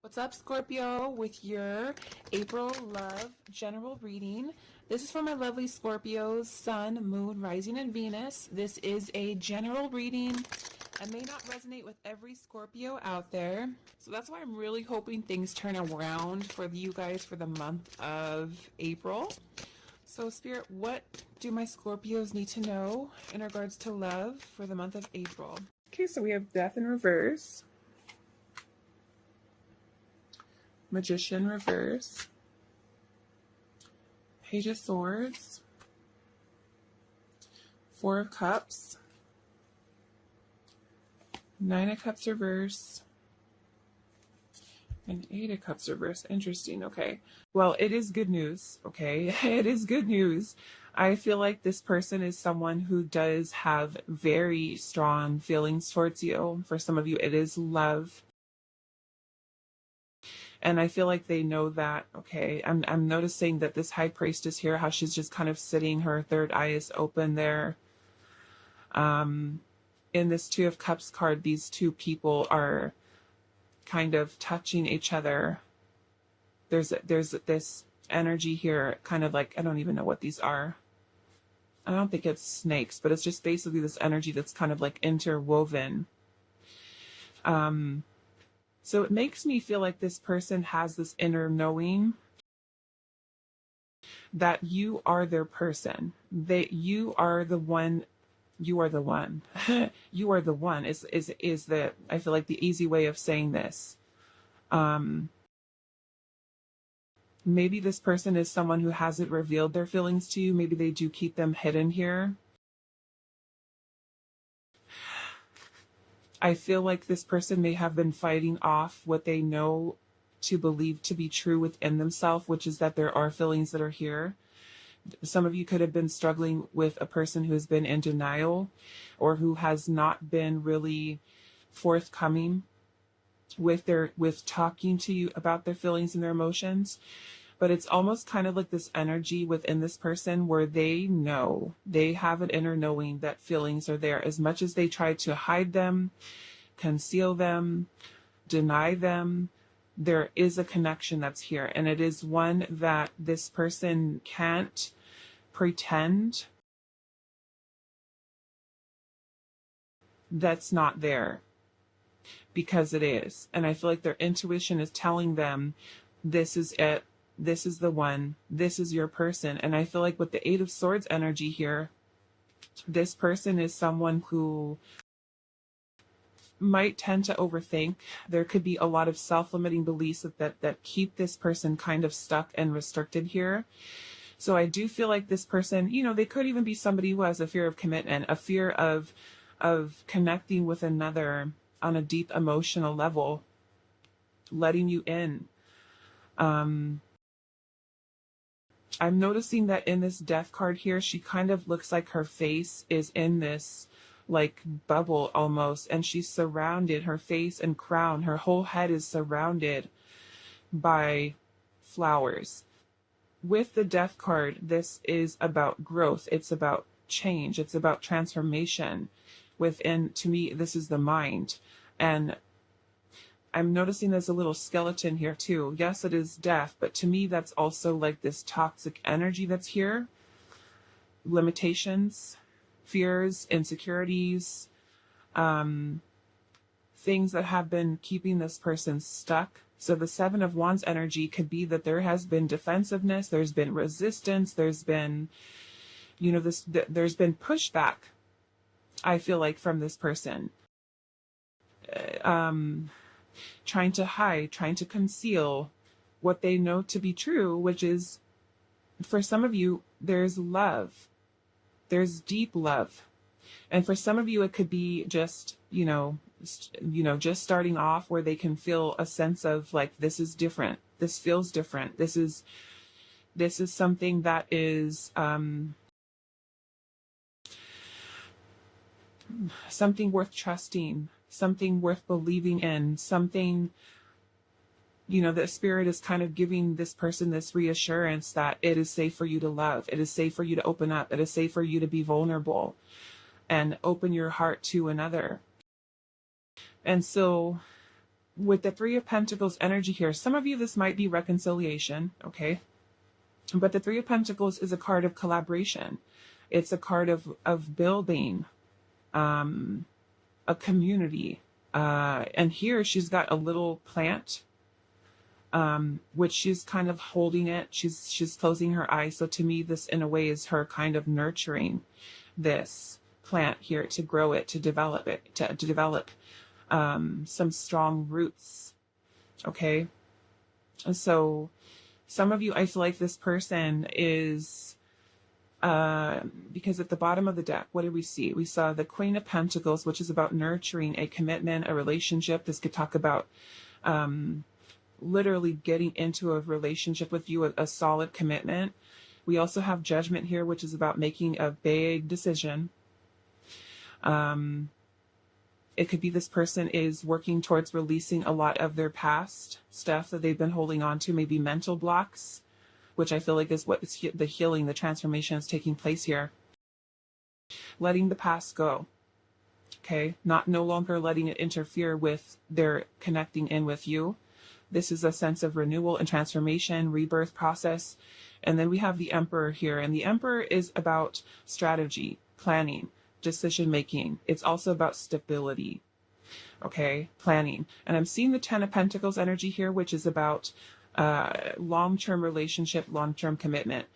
What's up, Scorpio, with your April love general reading. This is for my lovely Scorpios, Sun, Moon, Rising, and Venus. This is a general reading and may not resonate with every Scorpio out there. So that's why I'm really hoping things turn around for you guys for the month of April. So Spirit, what do my Scorpios need to know in regards to love for the month of April? Okay, so we have Death in reverse. Magician reverse, Page of Swords, Four of Cups, Nine of Cups reverse, and Eight of Cups reverse. Interesting. Okay. Well, it is good news. Okay. It is good news. I feel like this person is someone who does have very strong feelings towards you. For some of you, it is love. And I feel like they know that, okay, I'm noticing that this High Priestess here, how she's just kind of sitting, her third eye is open there. In this Two of Cups card, these two people are kind of touching each other. There's this energy here, kind of like, I don't even know what these are. I don't think it's snakes, but it's just basically this energy that's kind of like interwoven. So it makes me feel like this person has this inner knowing that you are their person, that you are the one, you are the one, you are the one is the, I feel like the easy way of saying this. Maybe this person is someone who hasn't revealed their feelings to you. Maybe they do keep them hidden here. I feel like this person may have been fighting off what they know to believe to be true within themselves, which is that there are feelings that are here. Some of you could have been struggling with a person who has been in denial or who has not been really forthcoming with talking to you about their feelings and their emotions. But it's almost kind of like this energy within this person where they know, they have an inner knowing that feelings are there. As much as they try to hide them, conceal them, deny them, there is a connection that's here. And it is one that this person can't pretend that's not there, because it is. And I feel like their intuition is telling them, this is it. This is the one, this is your person. And I feel like with the Eight of Swords energy here, this person is someone who might tend to overthink. There could be a lot of self-limiting beliefs that keep this person kind of stuck and restricted here. So I do feel like this person, you know, they could even be somebody who has a fear of commitment, a fear of connecting with another on a deep emotional level, letting you in. I'm noticing that in this Death card here, she kind of looks like her face is in this like bubble almost, and she's surrounded, her face and crown, her whole head is surrounded by flowers. With the Death card, this is about growth. It's about change. It's about transformation within, to me, this is the mind. And I'm noticing there's a little skeleton here too. Yes, it is death, but to me, that's also like this toxic energy that's here. Limitations, fears, insecurities, things that have been keeping this person stuck. So the Seven of Wands energy could be that there has been defensiveness, there's been resistance, there's been, you know, there's been pushback, I feel like, from this person. Trying to hide, trying to conceal what they know to be true, which is, for some of you, there's love. There's deep love. And for some of you, it could be just, just starting off where they can feel a sense of like, this is different. This feels different. This is something that is, something worth trusting, something worth believing in, something, the Spirit is kind of giving this person this reassurance that it is safe for you to love. It is safe for you to open up. It is safe for you to be vulnerable and open your heart to another. And so with the Three of Pentacles energy here, some of you, this might be reconciliation, okay? But the Three of Pentacles is a card of collaboration. It's a card of building a community. And here she's got a little plant, which she's kind of holding it. She's closing her eyes. So to me, this in a way is her kind of nurturing this plant here to grow it, to develop it, to develop some strong roots. Okay. And so some of you, I feel like this person is, because at the bottom of the deck, what did we see? We saw the Queen of Pentacles, which is about nurturing a commitment, a relationship. This could talk about literally getting into a relationship with you, a solid commitment. We also have Judgment here, which is about making a big decision. It could be this person is working towards releasing a lot of their past stuff that they've been holding on to, maybe mental blocks, which I feel like is what is the healing, the transformation is taking place here. Letting the past go, okay? No longer letting it interfere with their connecting in with you. This is a sense of renewal and transformation, rebirth process. And then we have the Emperor here, and the Emperor is about strategy, planning, decision-making. It's also about stability, okay? Planning. And I'm seeing the Ten of Pentacles energy here, which is about long-term relationship, long-term commitment.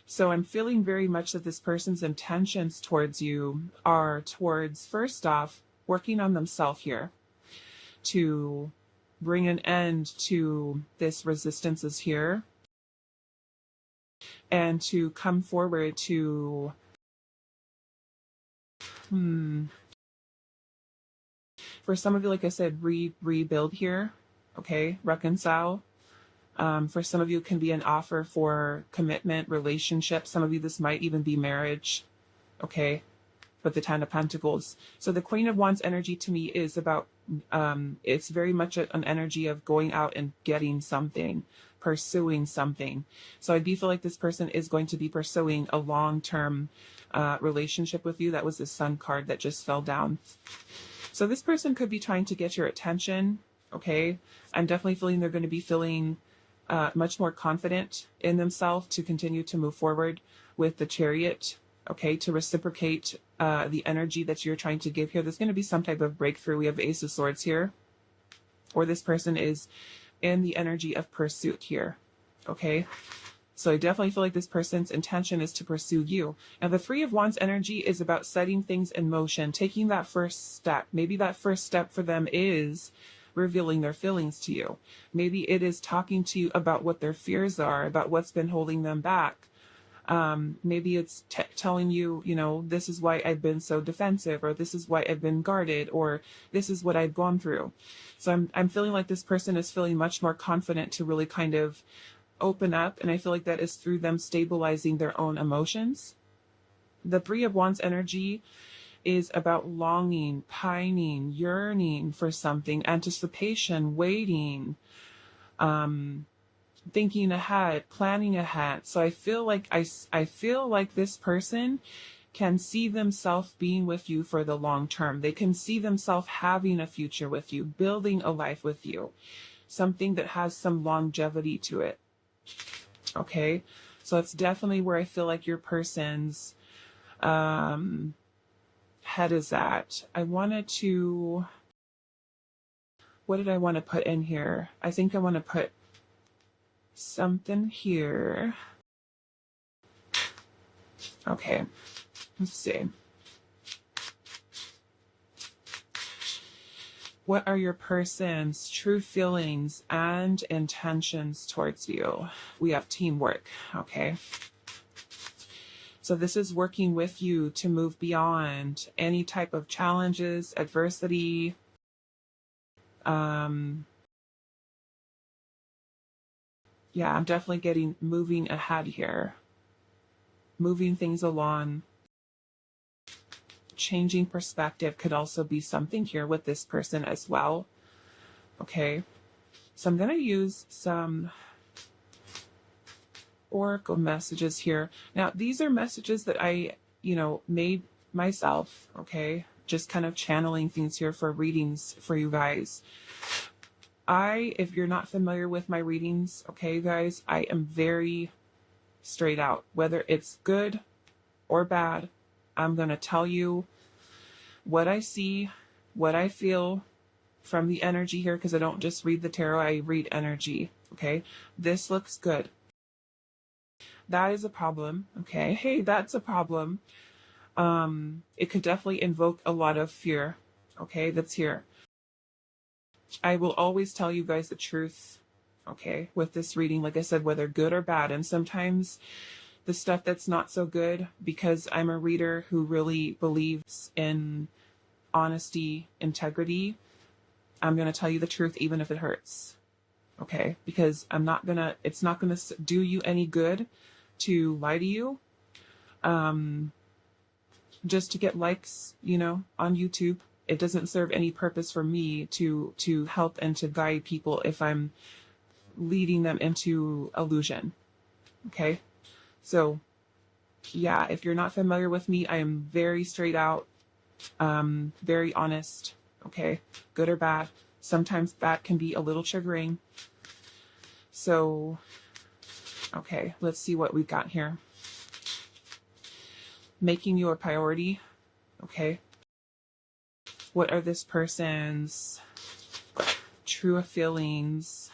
So I'm feeling very much that this person's intentions towards you are towards, first off, working on themselves here to bring an end to this resistances here and to come forward to for some of you, like I said, rebuild here, okay, reconcile. For some of you, it can be an offer for commitment, relationship. Some of you, this might even be marriage, okay, with the Ten of Pentacles. So the Queen of Wands energy to me is about, it's very much an energy of going out and getting something, pursuing something. So I do feel like this person is going to be pursuing a long-term relationship with you. That was the Sun card that just fell down. So this person could be trying to get your attention, okay? I'm definitely feeling they're going to be feeling much more confident in themselves to continue to move forward with the Chariot, okay, to reciprocate the energy that you're trying to give here. There's going to be some type of breakthrough. We have Ace of Swords here, or this person is in the energy of pursuit here, okay? So I definitely feel like this person's intention is to pursue you. And the Three of Wands energy is about setting things in motion, taking that first step. Maybe that first step for them is revealing their feelings to you. Maybe it is talking to you about what their fears are, about what's been holding them back. Maybe it's telling you, you know, this is why I've been so defensive, or this is why I've been guarded, or this is what I've gone through. So I'm feeling like this person is feeling much more confident to really kind of open up, and I feel like that is through them stabilizing their own emotions. The Three of Wands energy is about longing, pining, yearning for something, anticipation, waiting, thinking ahead, planning ahead. So I feel like I feel like this person can see themselves being with you for the long term. They can see themselves having a future with you, building a life with you, something that has some longevity to it. Okay, so it's definitely where I feel like your person's head is at. I wanted to, what did I want to put in here? I think I want to put something here. Okay, let's see. What are your person's true feelings and intentions towards you? We have teamwork, okay? So this is working with you to move beyond any type of challenges, adversity. Yeah, I'm definitely getting moving ahead here. Moving things along. Changing perspective could also be something here with this person as well. Okay, so I'm going to use some oracle messages here. Now, these are messages that I, made myself, okay? Just kind of channeling things here for readings for you guys. If you're not familiar with my readings, okay, guys, I am very straight out. Whether it's good or bad, I'm going to tell you what I see, what I feel from the energy here, because I don't just read the tarot, I read energy, okay? This looks good. That is a problem, okay? Hey, that's a problem. It could definitely invoke a lot of fear, okay, that's here. I will always tell you guys the truth, okay, with this reading, like I said, whether good or bad. And sometimes the stuff that's not so good, because I'm a reader who really believes in honesty, integrity, I'm going to tell you the truth even if it hurts, okay? Because it's not going to do you any good to lie to you, just to get likes, on YouTube. It doesn't serve any purpose for me to help and to guide people if I'm leading them into illusion, okay? So yeah, if you're not familiar with me, I am very straight out, very honest, okay? Good or bad. Sometimes that can be a little triggering. So, okay, let's see what we've got here. Making you a priority, okay? What are this person's true feelings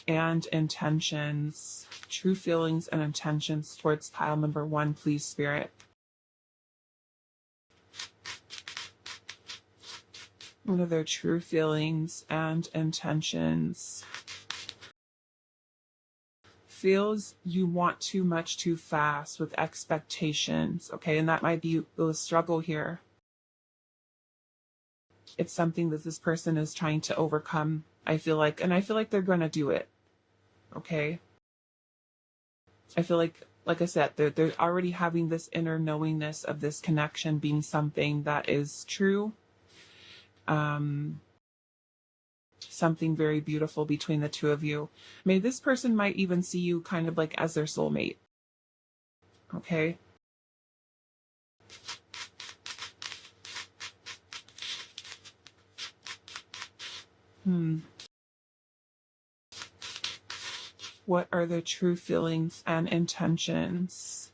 and intentions? True feelings and intentions towards pile number 1, please, Spirit. What are their true feelings and intentions? Feels you want too much too fast with expectations, okay? And that might be the struggle here. It's something that this person is trying to overcome, I feel like, and I feel like they're going to do it, okay? I feel like I said, they're already having this inner knowingness of this connection being something that is true. Something very beautiful between the two of you. Maybe this person might even see you kind of like as their soulmate. Okay? What are their true feelings and intentions?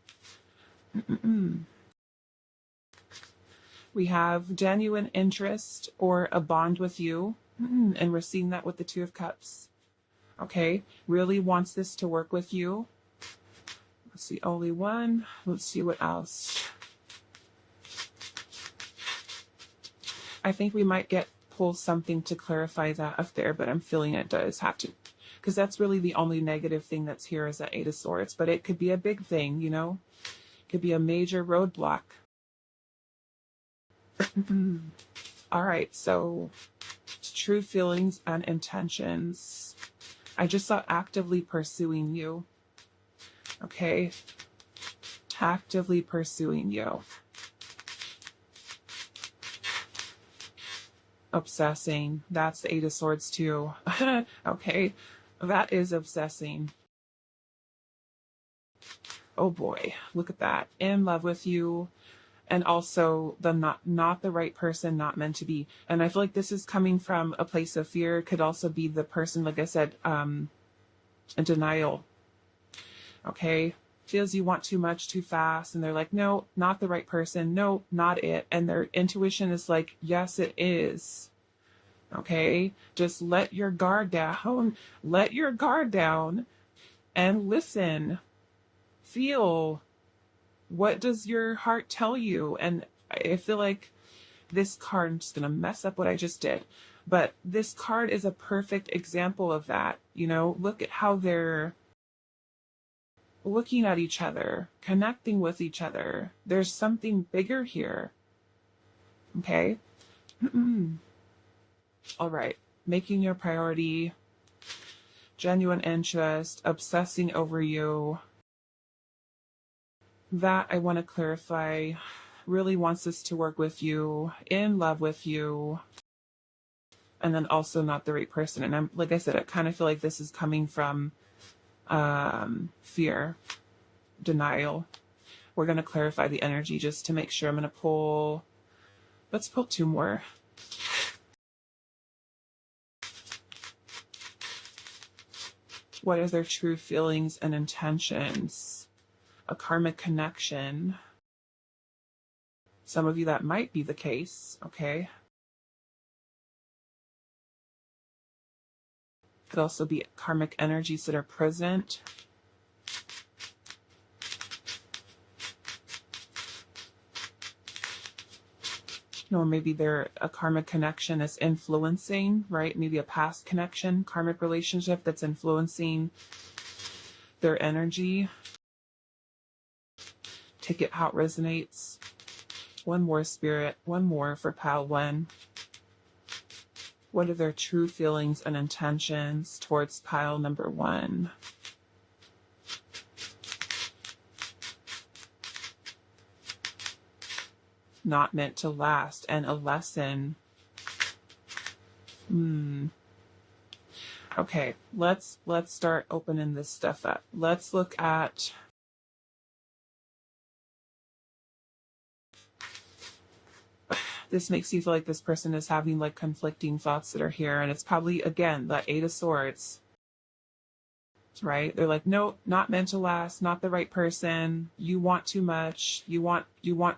We have genuine interest or a bond with you. And we're seeing that with the 2 of Cups. Okay? Really wants this to work with you. That's the only one. Let's see what else. I think we might pull something to clarify that up there, but I'm feeling it does have to. Because that's really the only negative thing that's here is that 8 of Swords. But it could be a big thing, It could be a major roadblock. All right, so true feelings and intentions. I just saw actively pursuing you. Okay? Actively pursuing you. Obsessing. That's the 8 of Swords too. Okay? That is obsessing. Oh boy, look at that. In love with you. And also the not the right person, not meant to be. And I feel like this is coming from a place of fear. Could also be the person, like I said, in denial. Okay? Feels you want too much too fast. And they're like, no, not the right person. No, not it. And their intuition is like, yes, it is. Okay? Just let your guard down. Let your guard down and listen. Feel. What does your heart tell you? And I feel like this card, I'm just going to mess up what I just did, but this card is a perfect example of that. Look at how they're looking at each other, connecting with each other. There's something bigger here. Okay? All right. Making your priority, genuine interest, obsessing over you. That I want to clarify, really wants this to work with you, in love with you, and then also not the right person. And like I said, I kind of feel like this is coming from fear, denial. We're going to clarify the energy just to make sure. I'm going to let's pull 2 more. What are their true feelings and intentions? A karmic connection. Some of you, that might be the case, okay? Could also be karmic energies that are present. Or maybe they're a karmic connection is influencing, right? Maybe a past connection, karmic relationship that's influencing their energy. Take it how it resonates. One more, Spirit. One more for pile 1. What are their true feelings and intentions towards pile number 1? Not meant to last, and a lesson. Okay, let's start opening this stuff up. Let's look at this. Makes you feel like this person is having like conflicting thoughts that are here, and it's probably, again, the 8 of Swords. Right? They're like, no, not meant to last, not the right person. You want too much. You want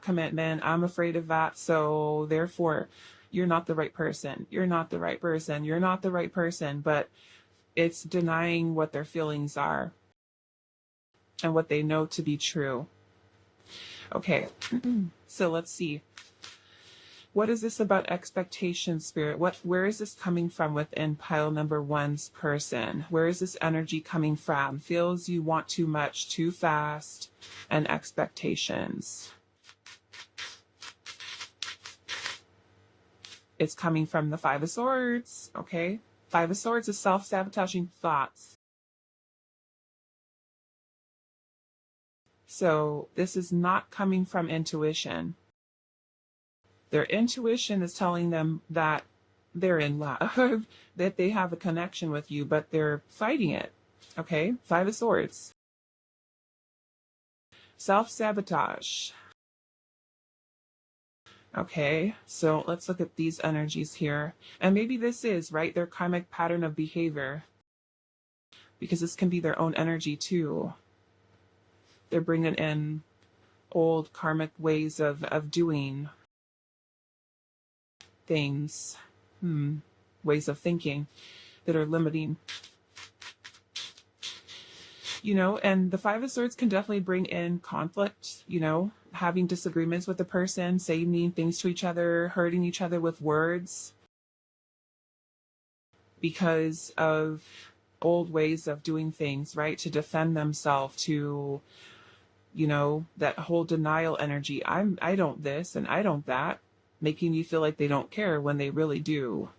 commitment. I'm afraid of that. So therefore, you're not the right person. You're not the right person. You're not the right person. But it's denying what their feelings are and what they know to be true. Okay. So let's see. What is this about expectation, Spirit? Where is this coming from within pile number 1's person? Where is this energy coming from? Feels you want too much, too fast, and expectations. It's coming from the 5 of Swords, okay? 5 of Swords is self-sabotaging thoughts. So this is not coming from intuition. Their intuition is telling them that they're in love, that they have a connection with you, but they're fighting it. Okay? 5 of Swords. Self-sabotage. Okay, so let's look at these energies here. And maybe this is, right, their karmic pattern of behavior. Because this can be their own energy too. They're bringing in old karmic ways of doing things, ways of thinking that are limiting. You know, and the 5 of Swords can definitely bring in conflict, you know, having disagreements with the person, saying mean things to each other, hurting each other with words because of old ways of doing things, right? To defend themselves, to, you know, that whole denial energy. I don't this and I don't that, making you feel like they don't care when they really do.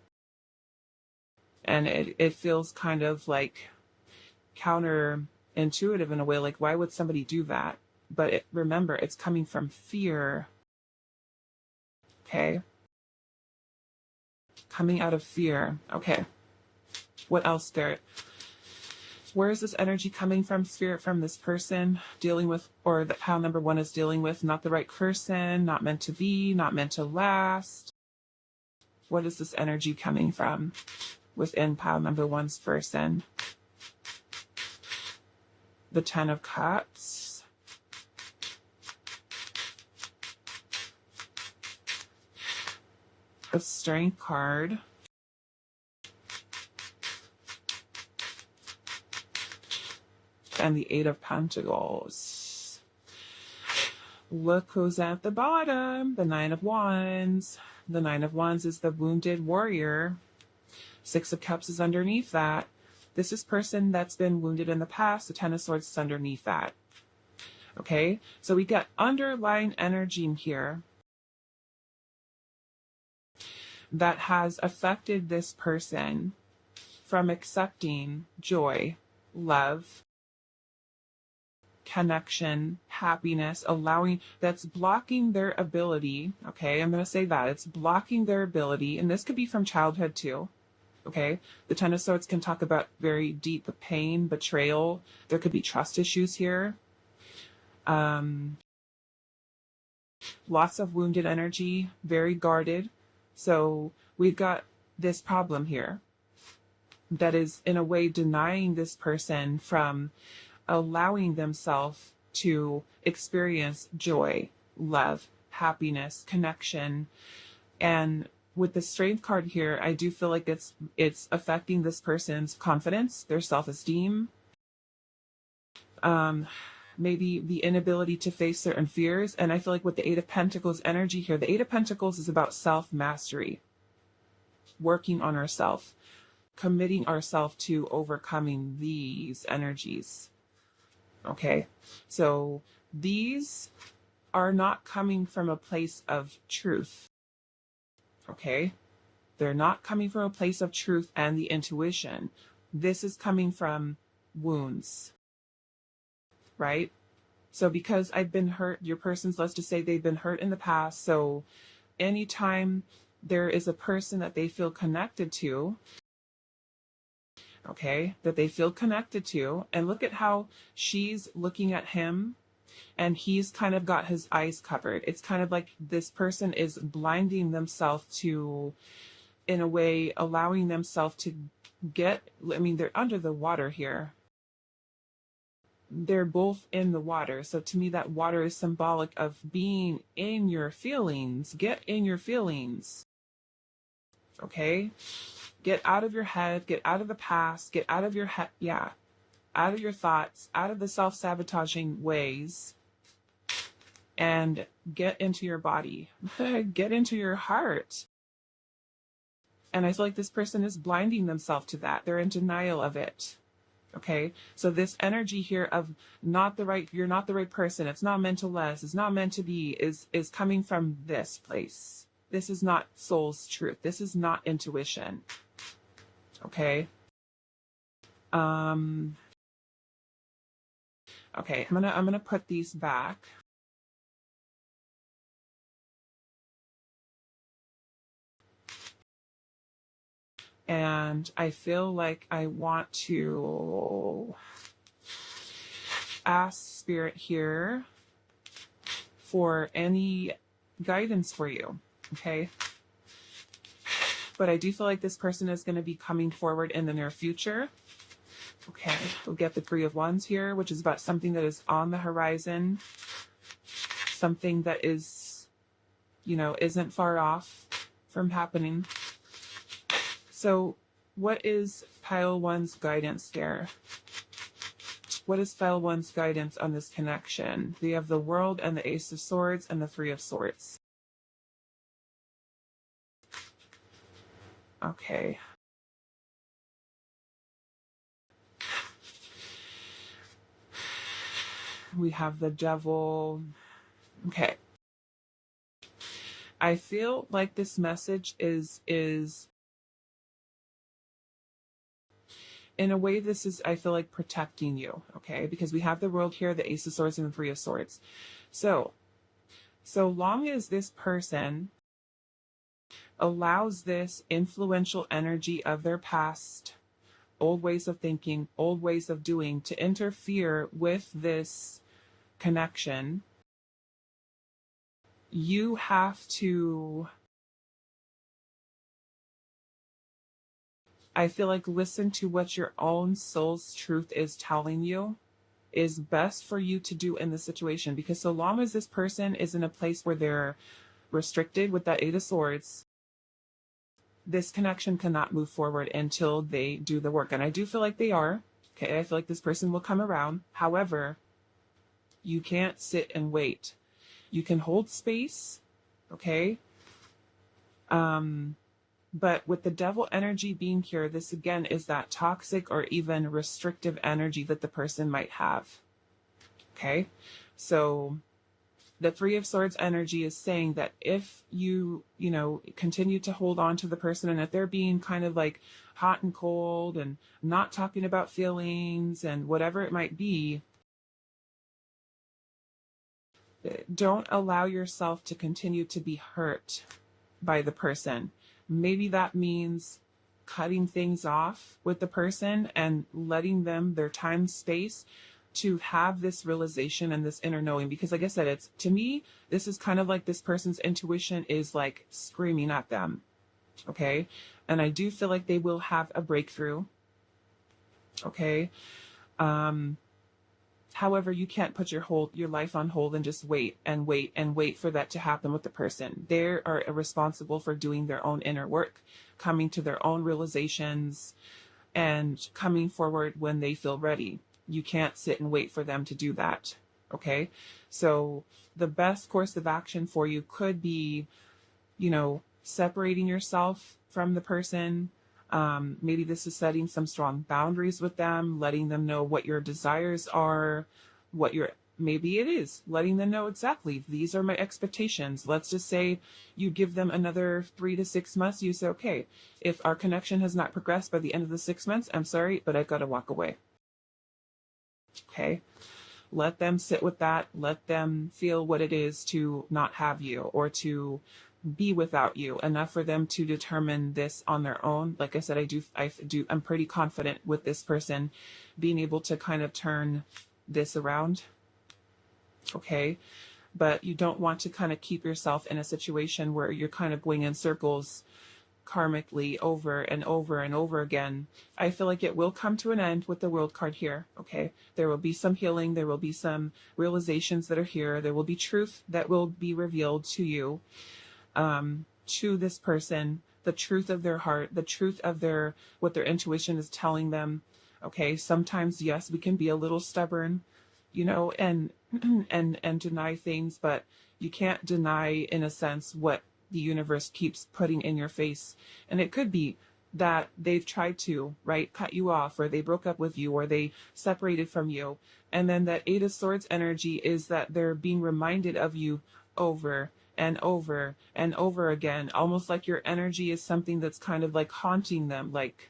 And it feels kind of like counterintuitive in a way, like, why would somebody do that? But remember, it's coming from fear. Okay? Coming out of fear. Okay. What else, Spirit? Where is this energy coming from, Spirit, from this person dealing with, or that pile number 1 is dealing with? Not the right person, not meant to be, not meant to last. What is this energy coming from within pile number 1's person? The 10 of Cups. The Strength card. And the 8 of Pentacles. Look who's at the bottom. The 9 of Wands. The 9 of Wands is the wounded warrior. 6 of Cups is underneath that. This is person that's been wounded in the past. The 10 of Swords is underneath that. Okay? So we got underlying energy in here that has affected this person from accepting joy, love, connection, happiness, allowing, that's blocking their ability. Okay, I'm going to say that. It's blocking their ability. And this could be from childhood too. Okay, the 10 of Swords can talk about very deep pain, betrayal. There could be trust issues here. Lots of wounded energy, very guarded. So we've got this problem here. that is in a way denying this person from allowing themselves to experience joy, love, happiness, connection. And with the strength card here, I do feel like it's affecting this person's confidence, their self-esteem, maybe the inability to face certain fears. And I feel like with the Eight of Pentacles energy here, the Eight of Pentacles is about self-mastery, working on ourselves, committing ourselves to overcoming these energies. Okay, so these are not coming from a place of truth. Okay, they're not coming from a place of truth and the intuition. This is coming from wounds, right? So because I've been hurt, your person's, let's just say they've been hurt in the past. So anytime there is a person that they feel connected to, okay, that they feel connected to, and look at how she's looking at him and he's kind of got his eyes covered. It's kind of like this person is blinding themselves to, in a way, allowing themselves to get, I mean, they're under the water here. They're both in the water. So to me, that water is symbolic of being in your feelings. Get in your feelings. Okay? Get out of your head, get out of the past, get out of your head, out of your thoughts, out of the self-sabotaging ways, and get into your body. Get into your heart. And I feel like this person is blinding themselves to that. They're in denial of it. Okay, so this energy here of you're not the right person, it's not meant to last, it's not meant to be, is coming from this place. This is not soul's truth. This is not intuition. Okay. Okay, I'm gonna put these back. And I feel like I want to ask Spirit here for any guidance for you, okay? But I do feel like this person is going to be coming forward in the near future. Okay, we'll get the Three of Wands here, which is about something that is on the horizon, something that is, isn't far off from happening. So what is Pile 1's guidance there? What is Pile 1's guidance on this connection? We have the World and the Ace of Swords and the Three of Swords. Okay. We have the Devil. Okay. I feel like this message is in a way, this is, I feel like, protecting you, okay? Because we have the World here, the Ace of Swords, and the Three of Swords. So long as this person allows this influential energy of their past, old ways of thinking, old ways of doing, to interfere with this connection, you have to, I feel like, listen to what your own soul's truth is telling you is best for you to do in the situation. Because so long as this person is in a place where they're restricted with that Eight of Swords, this connection cannot move forward until they do the work. And I do feel like they are. Okay, I feel like this person will come around. However, you can't sit and wait. You can hold space, okay? But with the Devil energy being here, this again is that toxic or even restrictive energy that the person might have. Okay, so the Three of Swords energy is saying that if you continue to hold on to the person, and if they're being kind of like hot and cold and not talking about feelings and whatever it might be, don't allow yourself to continue to be hurt by the person. Maybe that means cutting things off with the person and letting them their time, space to have this realization and this inner knowing. Because like I said, it's, to me, this is kind of like this person's intuition is like screaming at them. Okay. And I do feel like they will have a breakthrough. Okay. However, you can't put your life on hold and just wait and wait and wait for that to happen with the person. They are responsible for doing their own inner work, coming to their own realizations, and coming forward when they feel ready. You can't sit and wait for them to do that. Okay? So the best course of action for you could be, separating yourself from the person. Maybe this is setting some strong boundaries with them, letting them know what your desires are, maybe it is letting them know exactly these are my expectations. Let's just say you give them another 3 to 6 months. You say, okay, if our connection has not progressed by the end of the 6 months, I'm sorry, but I've got to walk away. Okay. Let them sit with that. Let them feel what it is to not have you or to be without you, enough for them to determine this on their own. Like I said, I'm pretty confident with this person being able to kind of turn this around. Okay. But you don't want to kind of keep yourself in a situation where you're kind of going in circles karmically over and over and over again. I feel like it will come to an end with the World card here. Okay. There will be some healing. There will be some realizations that are here. There will be truth that will be revealed to you, to this person, the truth of their heart, the truth of what their intuition is telling them. Okay. Sometimes, yes, we can be a little stubborn, and deny things, but you can't deny, in a sense, what the universe keeps putting in your face. And it could be that they've tried to, right, cut you off, or they broke up with you, or they separated from you. And then that Eight of Swords energy is that they're being reminded of you over and over and over again, almost like your energy is something that's kind of like haunting them, like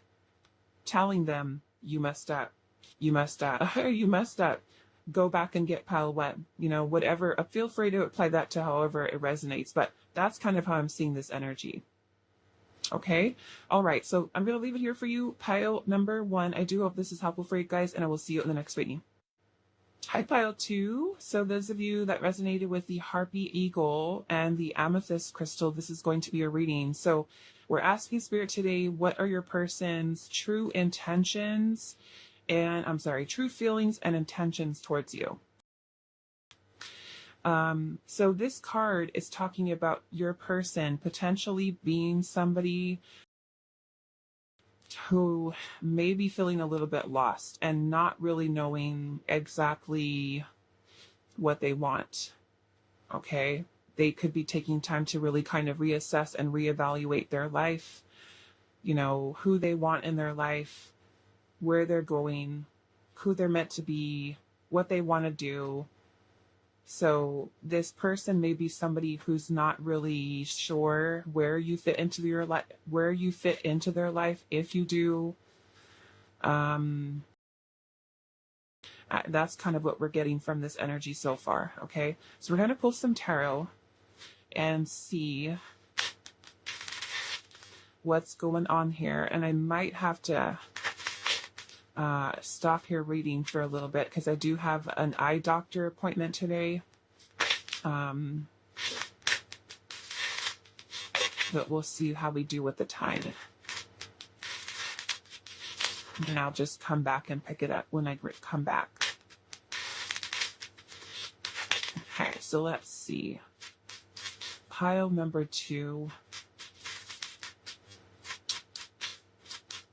telling them, you messed up, you messed up, you messed up. Go back and get pile wet, whatever. Feel free to apply that to however it resonates, but that's kind of how I'm seeing this energy. Okay. All right. So I'm going to leave it here for you. Pile number 1. I do hope this is helpful for you guys, and I will see you in the next reading. Hi, pile 2. So those of you that resonated with the Harpy Eagle and the Amethyst Crystal, this is going to be a reading. So we're asking Spirit today, what are your person's true intentions true feelings and intentions towards you? So this card is talking about your person potentially being somebody who may be feeling a little bit lost and not really knowing exactly what they want. Okay. They could be taking time to really kind of reassess and reevaluate their life, who they want in their life, where they're going, who they're meant to be, what they want to do. So this person may be somebody who's not really sure where you fit into their life, if you do. That's kind of what we're getting from this energy so far. Okay, so we're going to pull some tarot and see what's going on here. And I might have to stop here reading for a little bit because I do have an eye doctor appointment today. But we'll see how we do with the time. And I'll just come back and pick it up when I come back. Okay, so let's see. Pile number 2.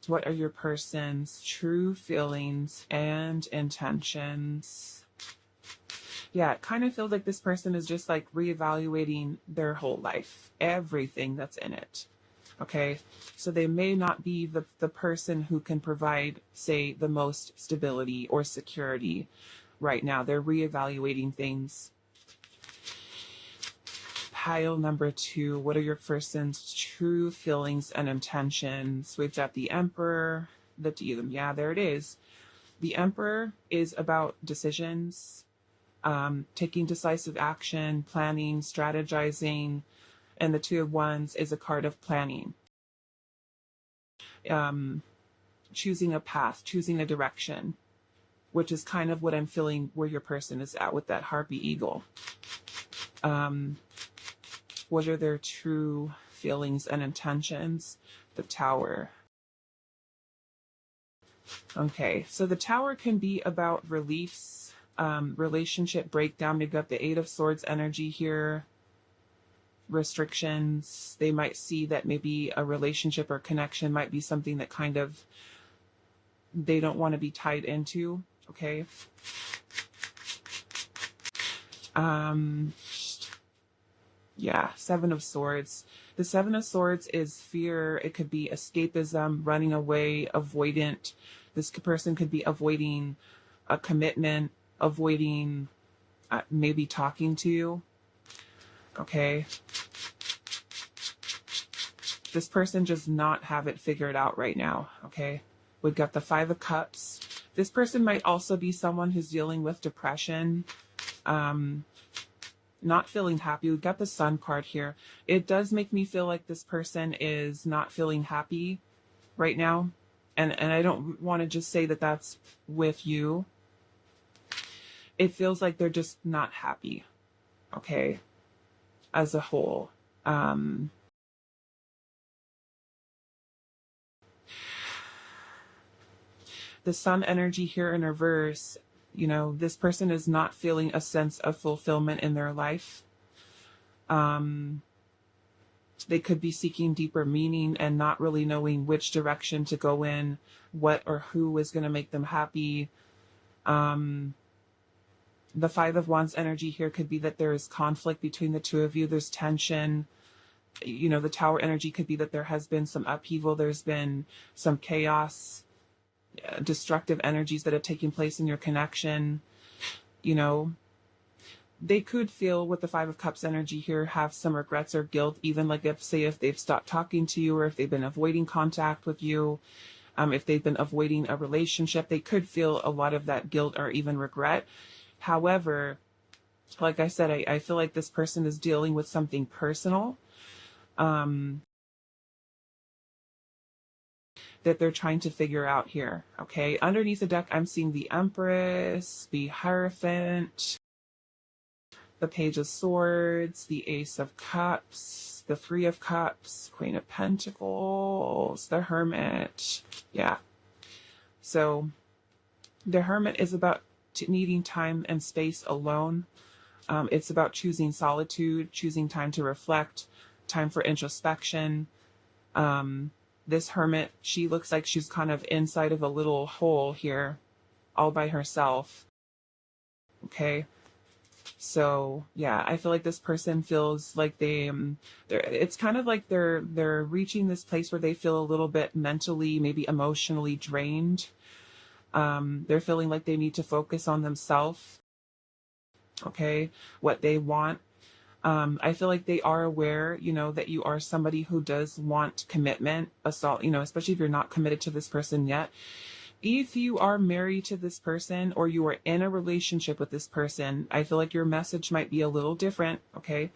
What are your person's true feelings and intentions? Yeah, it kind of feels like this person is just like reevaluating their whole life, everything that's in it. Okay, so they may not be the person who can provide, say, the most stability or security right now. They're reevaluating things. Pile number 2, what are your person's true feelings and intentions? We've got the Emperor, yeah, there it is. The Emperor is about decisions, taking decisive action, planning, strategizing, and the Two of Wands is a card of planning. Choosing a path, choosing a direction, which is kind of what I'm feeling where your person is at with that Harpy Eagle. What are their true feelings and intentions? The Tower. Okay, so the Tower can be about reliefs, relationship breakdown. We've got the Eight of Swords energy here, restrictions. They might see that maybe a relationship or connection might be something that kind of they don't want to be tied into. Okay. Yeah, Seven of Swords. The Seven of Swords is fear. It could be escapism, running away, avoidant. This person could be avoiding a commitment, avoiding maybe talking to you. Okay. This person does not have it figured out right now. Okay. We've got the Five of Cups. This person might also be someone who's dealing with depression, not feeling happy. We've got the Sun card here. It does make me feel like this person is not feeling happy right now. And I don't want to just say that that's with you. It feels like they're just not happy. Okay. As a whole. The Sun energy here in reverse, you know, this person is not feeling a sense of fulfillment in their life. They could be seeking deeper meaning and not really knowing which direction to go in, what or who is going to make them happy. The Five of Wands energy here could be that there is conflict between the two of you. There's tension. You know, the Tower energy could be that there has been some upheaval. There's been some chaos, destructive energies that have taken place in your connection. You know, they could feel with the Five of Cups energy here, have some regrets or guilt, even like if they've stopped talking to you or if they've been avoiding contact with you, if they've been avoiding a relationship, they could feel a lot of that guilt or even regret. However, like I said, I feel like this person is dealing with something personal that they're trying to figure out here. Okay, underneath the deck, I'm seeing the Empress, the Hierophant, the Page of Swords, the Ace of Cups, the Three of Cups, Queen of Pentacles, the Hermit. Yeah. So the Hermit is about needing time and space alone. It's about choosing solitude, choosing time to reflect, time for introspection. This Hermit, she looks like she's kind of inside of a little hole here, all by herself. Okay. So yeah, I feel like this person feels like it's kind of like they're reaching this place where they feel a little bit mentally, maybe emotionally drained. They're feeling like they need to focus on themselves. Okay, what they want. I feel like they are aware, you know, that you are somebody who does want commitment, assault, you know, especially if you're not committed to this person yet. If you are married to this person or you are in a relationship with this person, I feel like your message might be a little different, okay?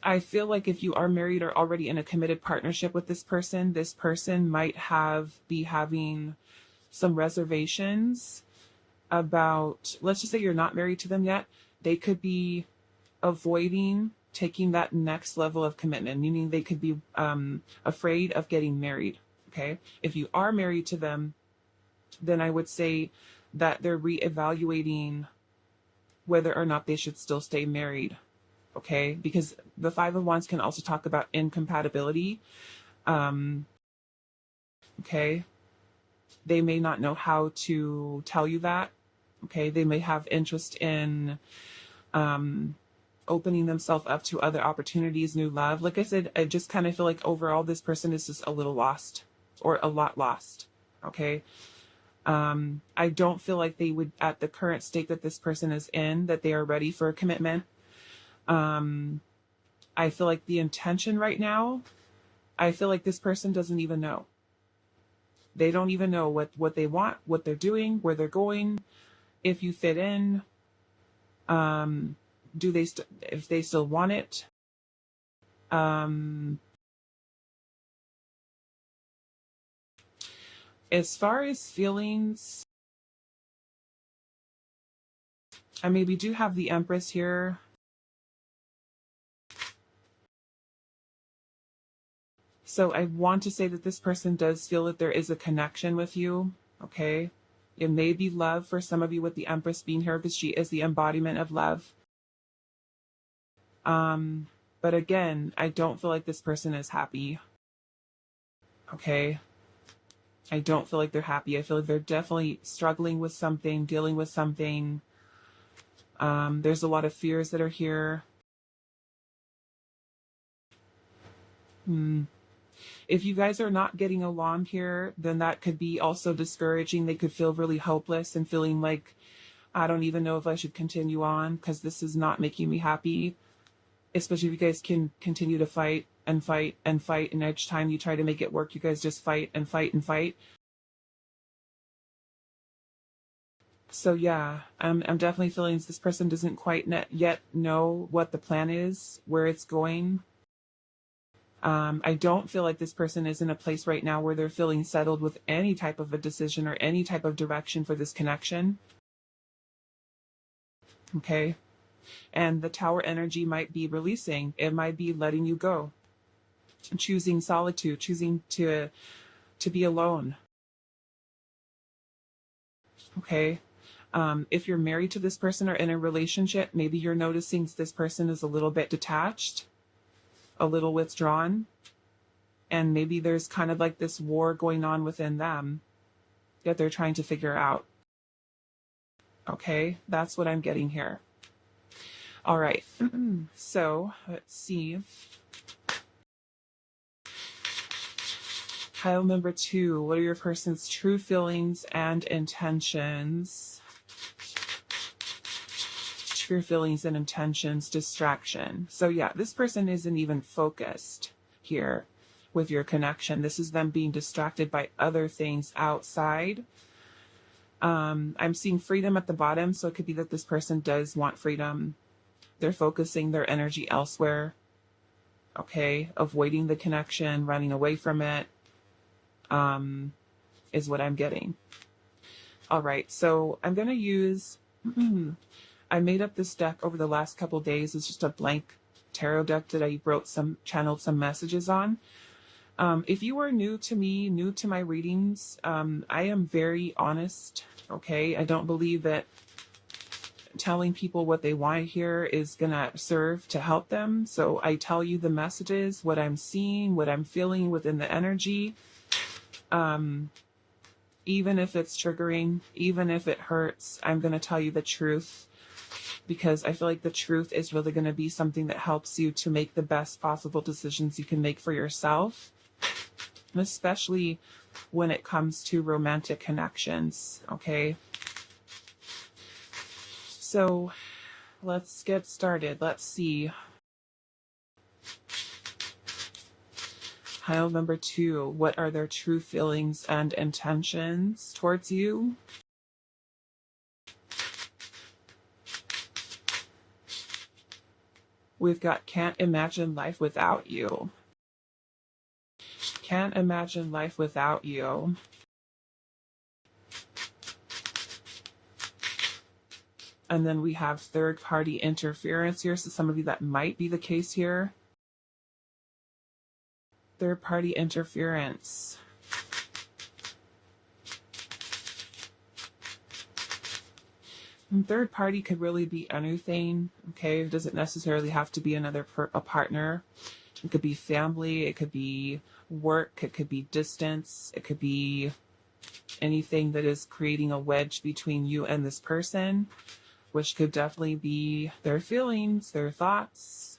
I feel like if you are married or already in a committed partnership with this person might be having some reservations about, let's just say you're not married to them yet. They could be avoiding taking that next level of commitment, meaning they could be afraid of getting married. Okay. If you are married to them, then I would say that they're reevaluating whether or not they should still stay married. Okay. Because the Five of Wands can also talk about incompatibility. Okay. They may not know how to tell you that. Okay. They may have interest in opening themselves up to other opportunities, new love. Like I said, I just kind of feel like overall this person is just a little lost or a lot lost. Okay. I don't feel like they would, at the current state that this person is in, that they are ready for a commitment. I feel like the intention right now, I feel like this person doesn't even know. They don't even know what they want, what they're doing, where they're going, if you fit in. If they still want it. As far as feelings, I maybe do have the Empress here. So I want to say that this person does feel that there is a connection with you, okay? It may be love for some of you with the Empress being here because she is the embodiment of love. But again, I don't feel like this person is happy, okay? I don't feel like they're happy. I feel like they're definitely struggling with something, dealing with something. There's a lot of fears that are here. If you guys are not getting along here, then that could be also discouraging. They could feel really hopeless and feeling like, I don't even know if I should continue on because this is not making me happy. Especially if you guys can continue to fight and fight and fight, and each time you try to make it work, you guys just fight and fight and fight. So yeah, I'm definitely feeling this person doesn't quite yet know what the plan is, where it's going. I don't feel like this person is in a place right now where they're feeling settled with any type of a decision or any type of direction for this connection. Okay. And the Tower energy might be releasing. It might be letting you go. Choosing solitude, choosing to be alone. Okay. If you're married to this person or in a relationship, maybe you're noticing this person is a little bit detached, a little withdrawn, and maybe there's kind of like this war going on within them that they're trying to figure out. Okay, that's what I'm getting here. All right, so let's see. Pile number 2, what are your person's true feelings and intentions? True feelings and intentions, distraction. So yeah, this person isn't even focused here with your connection. This is them being distracted by other things outside. I'm seeing freedom at the bottom, so it could be that this person does want freedom. They're focusing their energy elsewhere. Okay, avoiding the connection, running away from it, is what I'm getting. All right, so I'm going to use, I made up this deck over the last couple days. It's just a blank tarot deck that I channeled some messages on. If you are new to me, new to my readings, I am very honest, okay? I don't believe that telling people what they want to hear is going to serve to help them. So I tell you the messages, what I'm seeing, what I'm feeling within the energy. Even if it's triggering, even if it hurts, I'm going to tell you the truth, because I feel like the truth is really going to be something that helps you to make the best possible decisions you can make for yourself, especially when it comes to romantic connections, okay? So let's get started. Let's see. Pile number 2, what are their true feelings and intentions towards you? We've got can't imagine life without you. Can't imagine life without you. And then we have third-party interference here. So some of you, that might be the case here. Third-party interference. And third party could really be anything, okay? It doesn't necessarily have to be a partner. It could be family, it could be work, it could be distance, it could be anything that is creating a wedge between you and this person, which could definitely be their feelings, their thoughts.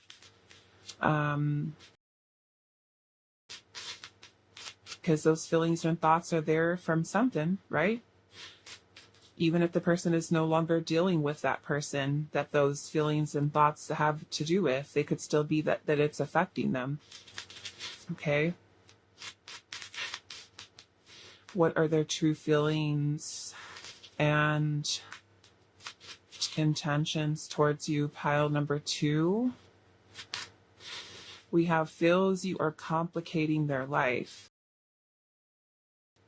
Because those feelings and thoughts are there from something, right? Even if the person is no longer dealing with that person that those feelings and thoughts have to do with, they could still be that it's affecting them. Okay. What are their true feelings and intentions towards you? Pile number 2. We have feels you are complicating their life.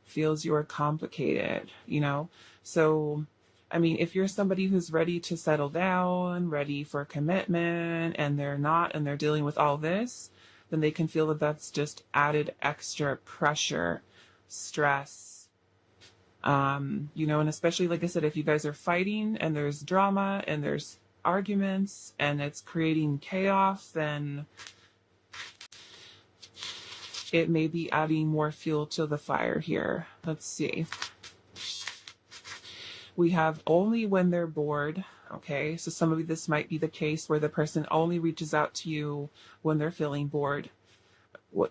Feels you are complicated, you know? So, I mean, if you're somebody who's ready to settle down, ready for commitment, and they're not, and they're dealing with all this, then they can feel that that's just added extra pressure, stress. You know, and especially, like I said, if you guys are fighting and there's drama and there's arguments and it's creating chaos, then it may be adding more fuel to the fire here. Let's see. We have only when they're bored. Okay, so some of you, this might be the case where the person only reaches out to you when they're feeling bored,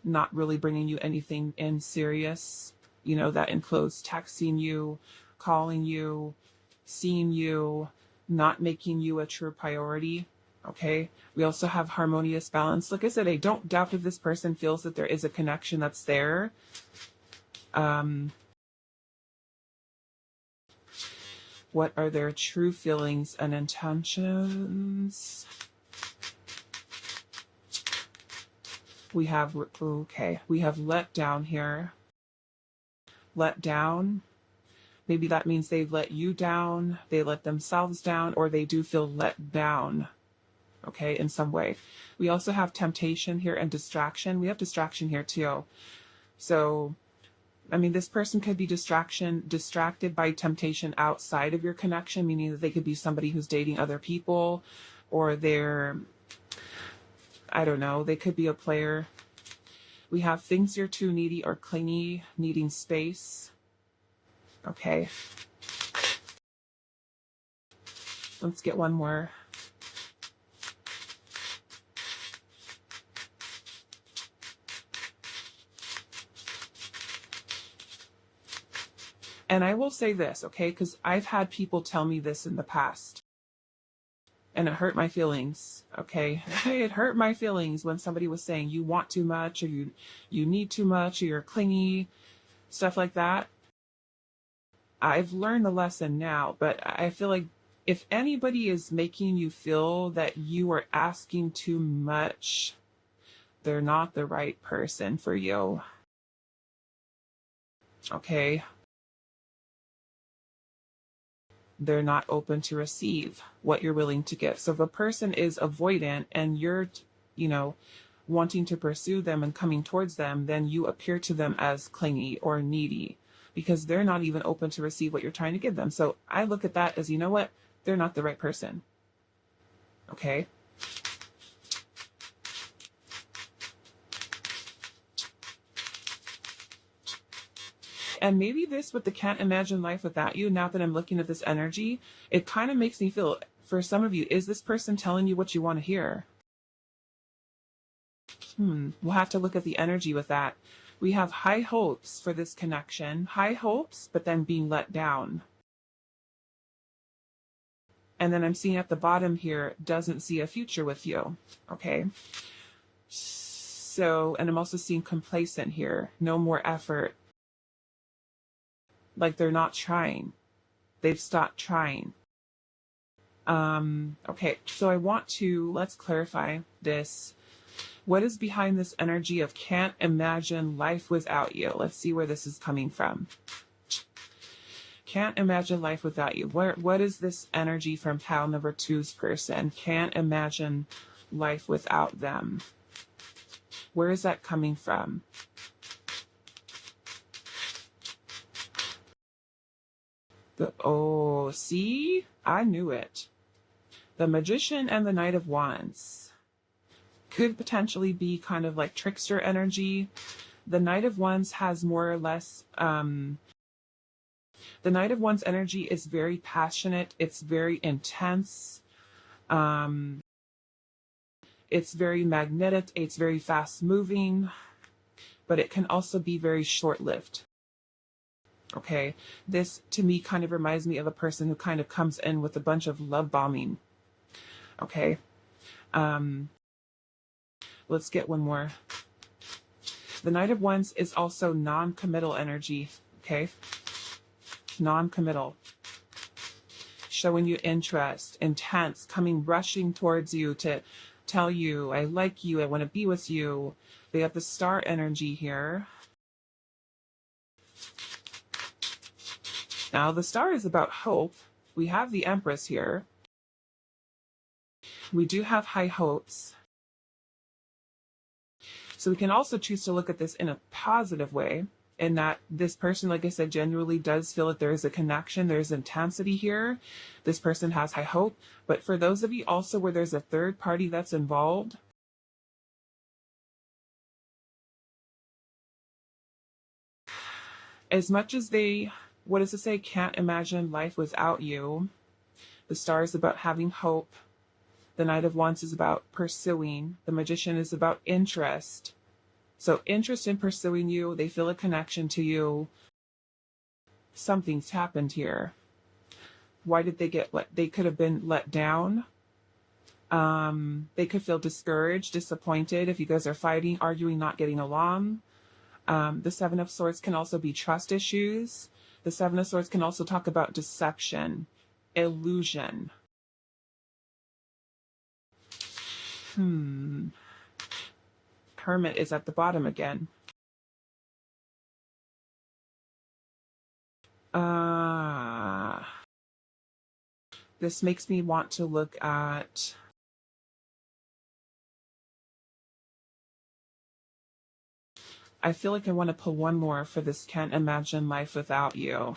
not really bringing you anything in serious. You know, that includes texting you, calling you, seeing you, not making you a true priority. Okay, we also have harmonious balance. Like I said, I don't doubt if this person feels that there is a connection that's there. What are their true feelings and intentions? We have, okay, we have let down here. Let down. Maybe that means they've let you down, they let themselves down, or they do feel let down, okay, in some way. We also have temptation here and distraction. We have distraction here too. So, I mean, this person could be distracted by temptation outside of your connection, meaning that they could be somebody who's dating other people, or they're, I don't know, they could be a player. We have things you're too needy or clingy, needing space. Okay. Let's get one more. And I will say this, okay, because I've had people tell me this in the past. And it hurt my feelings, okay? It hurt my feelings when somebody was saying you want too much, or you need too much, or you're clingy, stuff like that. I've learned the lesson now, but I feel like if anybody is making you feel that you are asking too much, they're not the right person for you. Okay? They're not open to receive what you're willing to give. So if a person is avoidant and you're, you know, wanting to pursue them and coming towards them, then you appear to them as clingy or needy because they're not even open to receive what you're trying to give them. So I look at that as, you know what? They're not the right person. Okay? And maybe this with the can't imagine life without you, now that I'm looking at this energy, it kind of makes me feel, for some of you, is this person telling you what you want to hear? We'll have to look at the energy with that. We have high hopes for this connection. High hopes, but then being let down. And then I'm seeing at the bottom here, doesn't see a future with you. Okay? So, and I'm also seeing complacent here. No more effort. Like they're not trying. They've stopped trying. Okay, so I want to, let's clarify this. What is behind this energy of can't imagine life without you? Let's see where this is coming from. Can't imagine life without you. What is this energy from pile number 2's person? Can't imagine life without them. Where is that coming from? Oh, see? I knew it. The Magician and the Knight of Wands could potentially be kind of like trickster energy. The Knight of Wands has more or less, the Knight of Wands energy is very passionate. It's very intense. It's very magnetic. It's very fast moving, but it can also be very short-lived. Okay, this to me kind of reminds me of a person who kind of comes in with a bunch of love bombing. Okay, let's get one more. The Knight of Wands is also non-committal energy. Okay, non-committal, showing you interest, intense, coming rushing towards you to tell you, I like you, I want to be with you. They have the Star energy here. Now, the Star is about hope. We have the Empress here. We do have high hopes. So we can also choose to look at this in a positive way, in that this person, like I said, genuinely does feel that there is a connection, there's intensity here. This person has high hope. But for those of you also where there's a third party that's involved, as much as they, what does it say, can't imagine life without you, the Star is about having hope. The Knight of Wands is about pursuing. The Magician is about interest. So interest in pursuing you, they feel a connection to you. Something's happened here. Why did they get let? They could have been let down. They could feel discouraged, disappointed if you guys are fighting, arguing, not getting along. The Seven of Swords can also be trust issues. The Seven of Swords can also talk about deception, illusion. Hermit is at the bottom again. This makes me want to look at I feel like I want to pull one more for this can't imagine life without you.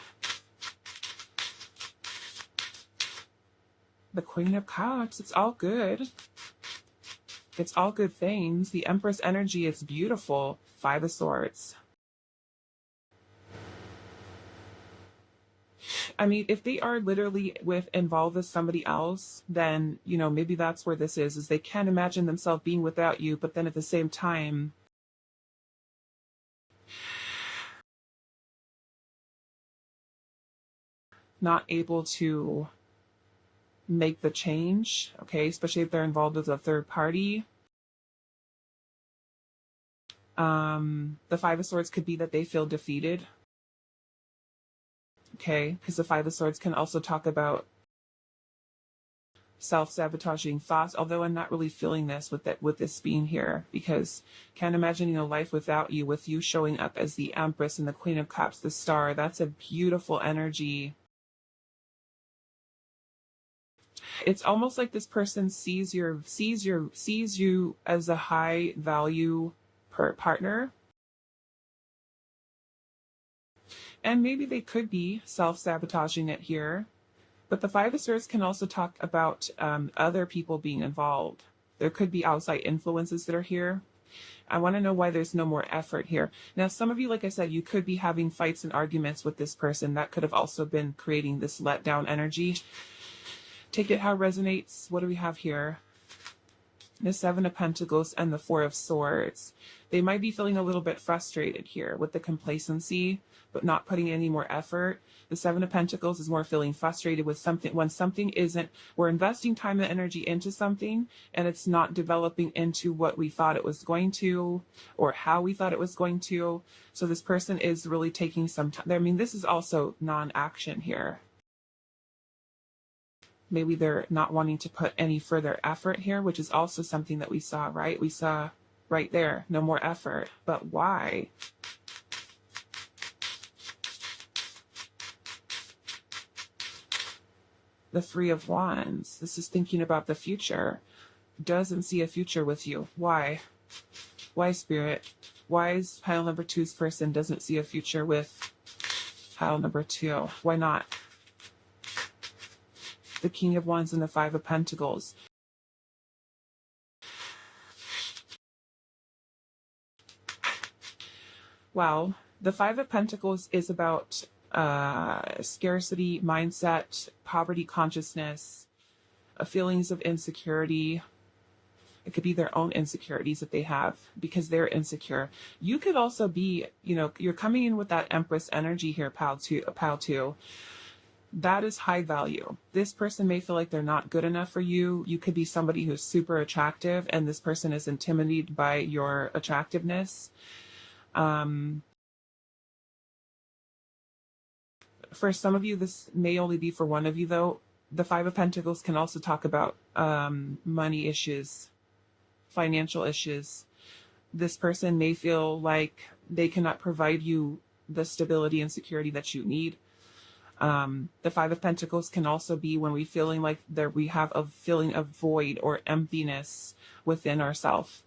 The Queen of Cups, it's all good. It's all good things. The Empress energy is beautiful. Five of Swords. I mean, if they are literally involved with somebody else, then, you know, maybe that's where this is they can't imagine themselves being without you, but then at the same time, not able to make the change, okay, especially if they're involved with a third party. The Five of Swords could be that they feel defeated. Okay, because the Five of Swords can also talk about self-sabotaging thoughts, although I'm not really feeling this with this being here, because can't imagine, you know, life without you, with you showing up as the Empress and the Queen of Cups, the Star. That's a beautiful energy. It's almost like this person sees you as a high value partner. And maybe they could be self-sabotaging it here. But the Five of Swords can also talk about other people being involved. There could be outside influences that are here. I want to know why there's no more effort here. Now, some of you, like I said, you could be having fights and arguments with this person. That could have also been creating this letdown energy. Take it how it resonates. What do we have here? The Seven of Pentacles and the Four of Swords. They might be feeling a little bit frustrated here with the complacency, but not putting any more effort. The Seven of Pentacles is more feeling frustrated with something when something isn't, we're investing time and energy into something and it's not developing into what we thought it was going to or how we thought it was going to. So this person is really taking some time. I mean, this is also non-action here. Maybe they're not wanting to put any further effort here, which is also something that we saw, right? We saw right there, no more effort. But why? The Three of Wands. This is thinking about the future. Doesn't see a future with you. Why? Why, Spirit? Why is pile number two's person doesn't see a future with pile number two? Why not? The King of Wands and the Five of Pentacles. Well, the Five of Pentacles is about scarcity mindset, poverty consciousness, feelings of insecurity. It could be their own insecurities that they have because they're insecure. You could also be, you know, you're coming in with that Empress energy here, pile two. That is high value. This person may feel like they're not good enough for you. You could be somebody who's super attractive and this person is intimidated by your attractiveness. For some of you, this may only be for one of you though. The Five of Pentacles can also talk about money issues, financial issues. This person may feel like they cannot provide you the stability and security that you need. The Five of Pentacles can also be when we feeling like we have a feeling of void or emptiness within ourselves.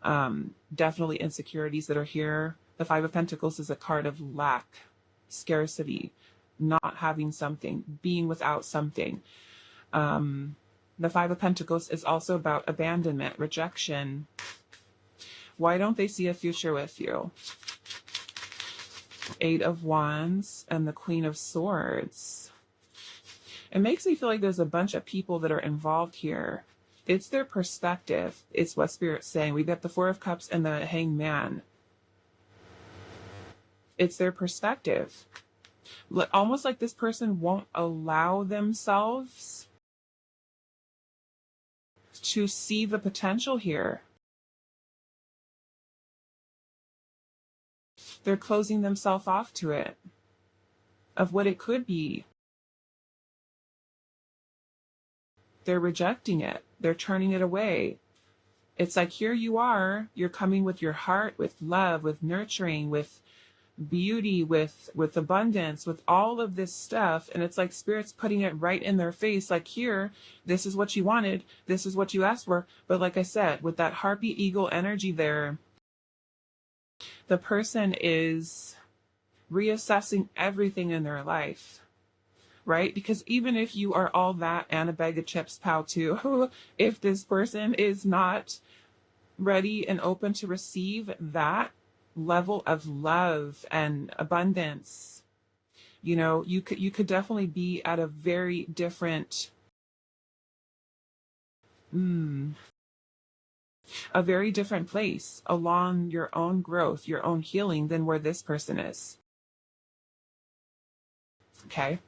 Definitely insecurities that are here. The Five of Pentacles is a card of lack, scarcity, not having something, being without something. The Five of Pentacles is also about abandonment, rejection. Why don't they see a future with you? Eight of Wands and the Queen of Swords. It makes me feel like there's a bunch of people that are involved here. It's their perspective. It's what Spirit's saying. We've got the Four of Cups and the Hanged Man. It's their perspective. Almost like this person won't allow themselves to see the potential here. They're closing themselves off to it, of what it could be. They're rejecting it. They're turning it away. It's like, here you are, you're coming with your heart, with love, with nurturing, with beauty, with abundance, with all of this stuff. And it's like Spirit's putting it right in their face. Like, here, this is what you wanted. This is what you asked for. But like I said, with that harpy eagle energy there, the person is reassessing everything in their life, right? Because even if you are all that and a bag of chips, pow too, if this person is not ready and open to receive that level of love and abundance, you know, you could definitely be at a very different, a very different place along your own growth, your own healing than where this person is. Okay?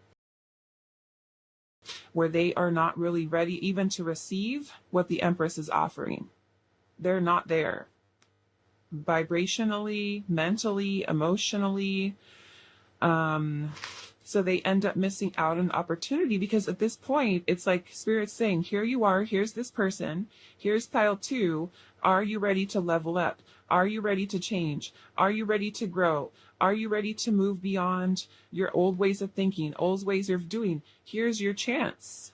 Where they are not really ready even to receive what the Empress is offering. They're not there. Vibrationally, mentally, emotionally. So they end up missing out on opportunity, because at this point, it's like Spirit's saying, here you are, here's this person, here's pile 2. Are you ready to level up? Are you ready to change? Are you ready to grow? Are you ready to move beyond your old ways of thinking, old ways of doing? Here's your chance.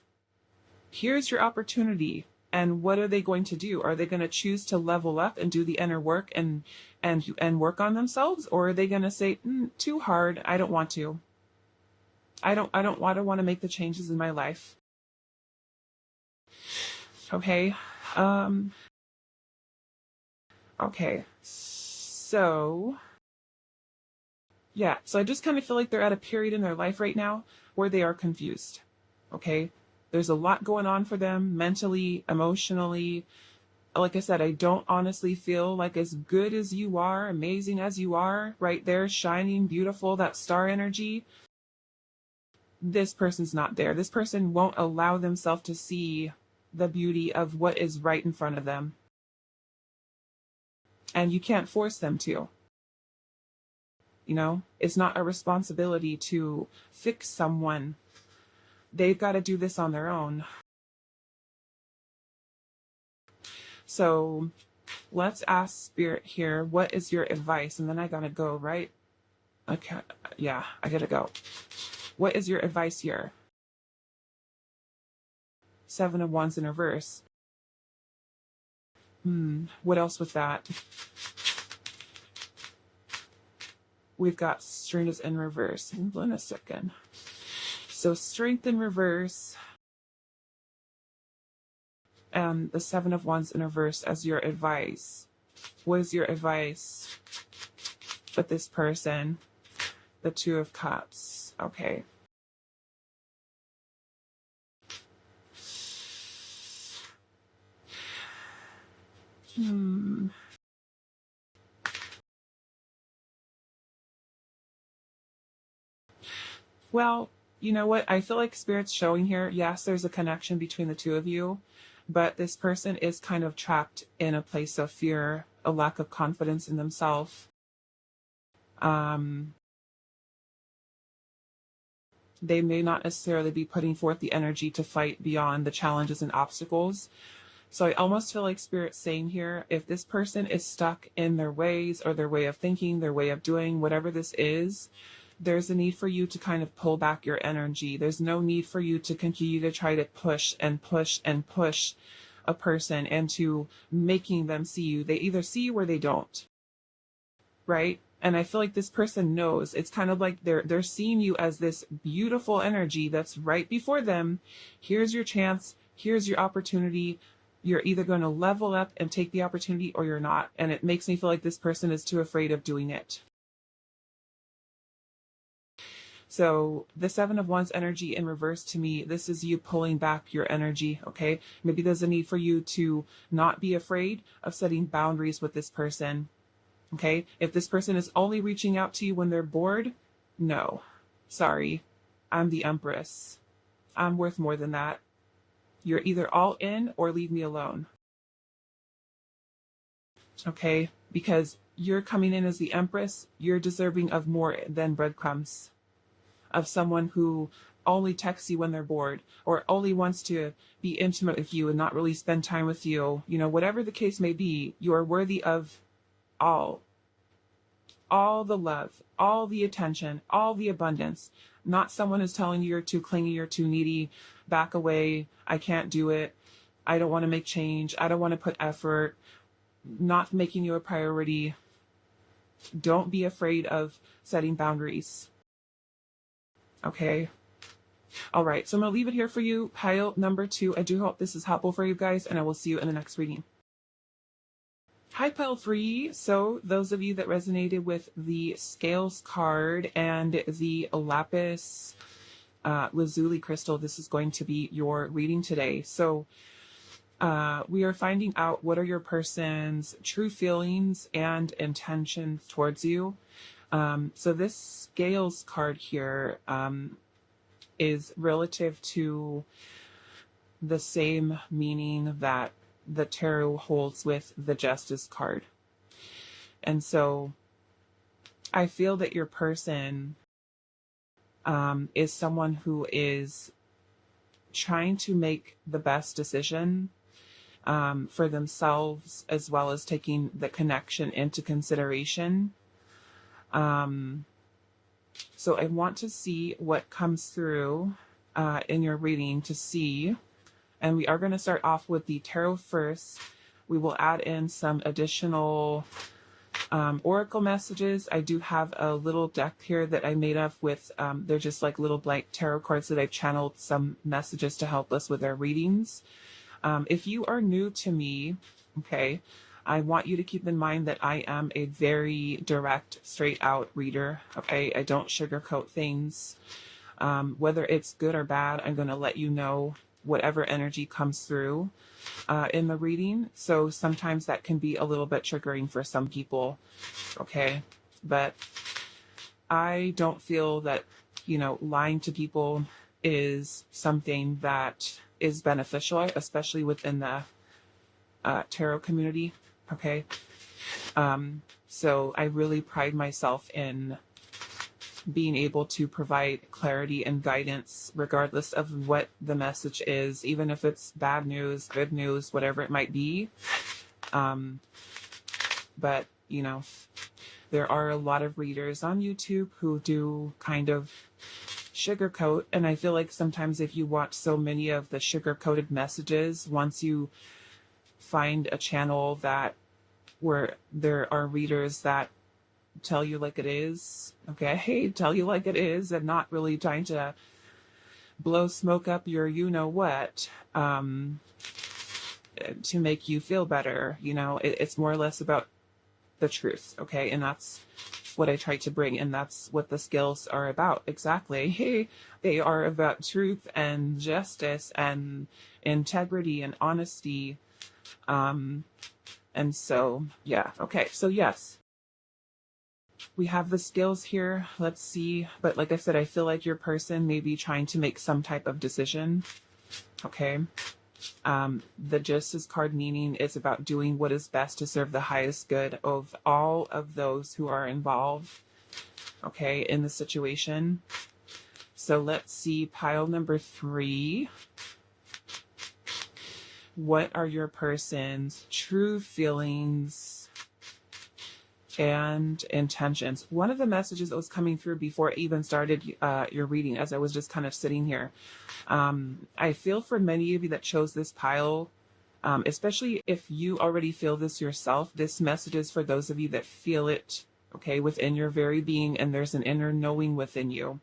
Here's your opportunity. And what are they going to do? Are they going to choose to level up and do the inner work and work on themselves? Or are they going to say, too hard, I don't want to. I don't want to make the changes in my life. Okay. Okay. So, yeah. So I just kind of feel like they're at a period in their life right now where they are confused. Okay. There's a lot going on for them mentally, emotionally. Like I said, I don't honestly feel like as good as you are, amazing as you are, right there, shining, beautiful, that star energy. This person's not there. This person won't allow themselves to see the beauty of what is right in front of them. And you can't force them to. You know, it's not a responsibility to fix someone. They've got to do this on their own. So let's ask Spirit here, what is your advice? And then I gotta go, right? Okay, yeah, I gotta go. What is your advice here? 7 of Wands in reverse. What else with that? We've got Strength in reverse. Hold on a second. So Strength in reverse. And the 7 of Wands in reverse as your advice. What is your advice with this person? The 2 of Cups. Okay. Well, you know what? I feel like Spirit's showing here, yes, there's a connection between the two of you, but this person is kind of trapped in a place of fear, a lack of confidence in themselves. They may not necessarily be putting forth the energy to fight beyond the challenges and obstacles. So I almost feel like Spirit's saying here, if this person is stuck in their ways or their way of thinking, their way of doing, whatever this is, there's a need for you to kind of pull back your energy. There's no need for you to continue to try to push and push and push a person and to making them see you. They either see you or they don't, right? And I feel like this person knows. It's kind of like they're seeing you as this beautiful energy that's right before them. Here's your chance. Here's your opportunity. You're either going to level up and take the opportunity or you're not. And it makes me feel like this person is too afraid of doing it. So the Seven of Wands energy in reverse, to me, this is you pulling back your energy, okay? Maybe there's a need for you to not be afraid of setting boundaries with this person, okay? If this person is only reaching out to you when they're bored, no. Sorry, I'm the Empress. I'm worth more than that. You're either all in or leave me alone, okay? Because you're coming in as the Empress, you're deserving of more than breadcrumbs. Of someone who only texts you when they're bored or only wants to be intimate with you and not really spend time with you. You know, whatever the case may be, you are worthy of all the love, all the attention, all the abundance. Not someone who's telling you you're too clingy, you're too needy, back away, I can't do it, I don't want to make change, I don't want to put effort, not making you a priority. Don't be afraid of setting boundaries. Okay. All right. So I'm going to leave it here for you. Pile number 2. I do hope this is helpful for you guys, and I will see you in the next reading. Hi, pile 3. So those of you that resonated with the scales card and the lapis lazuli crystal, this is going to be your reading today. So we are finding out what are your person's true feelings and intentions towards you. So this scales card here is relative to the same meaning that the tarot holds with the Justice card. And so I feel that your person is someone who is trying to make the best decision for themselves, as well as taking the connection into consideration. So I want to see what comes through in your reading to see. And we are going to start off with the tarot first. We will add in some additional oracle messages. I do have a little deck here that I made up with, they're just like little blank tarot cards that I've channeled some messages to help us with our readings. If you are new to me, okay, I want you to keep in mind that I am a very direct, straight out reader, okay? I don't sugarcoat things. Whether it's good or bad, I'm going to let you know whatever energy comes through in the reading. So sometimes that can be a little bit triggering for some people, okay? But I don't feel that, you know, lying to people is something that is beneficial, especially within the tarot community. Okay. So I really pride myself in being able to provide clarity and guidance regardless of what the message is, even if it's bad news, good news, whatever it might be. But, you know, there are a lot of readers on YouTube who do kind of sugarcoat, and I feel like sometimes if you watch so many of the sugar-coated messages, once you find a channel that where there are readers that tell you like it is, okay, hey, tell you like it is, and not really trying to blow smoke up your you-know-what to make you feel better, you know, it's more or less about the truth, okay, and that's what I try to bring, and that's what the skills are about, exactly. Hey, they are about truth and justice and integrity and honesty. And so, yeah, okay, so yes, we have the skills here, let's see, but like I said, I feel like your person may be trying to make some type of decision, okay? The Justice card meaning is about doing what is best to serve the highest good of all of those who are involved, okay, in the situation. So let's see, pile number 3. What are your person's true feelings and intentions? One of the messages that was coming through before I even started your reading, as I was just kind of sitting here, I feel for many of you that chose this pile, Especially if you already feel this yourself. This message is for those of you that feel it, okay, within your very being, and there's an inner knowing within you.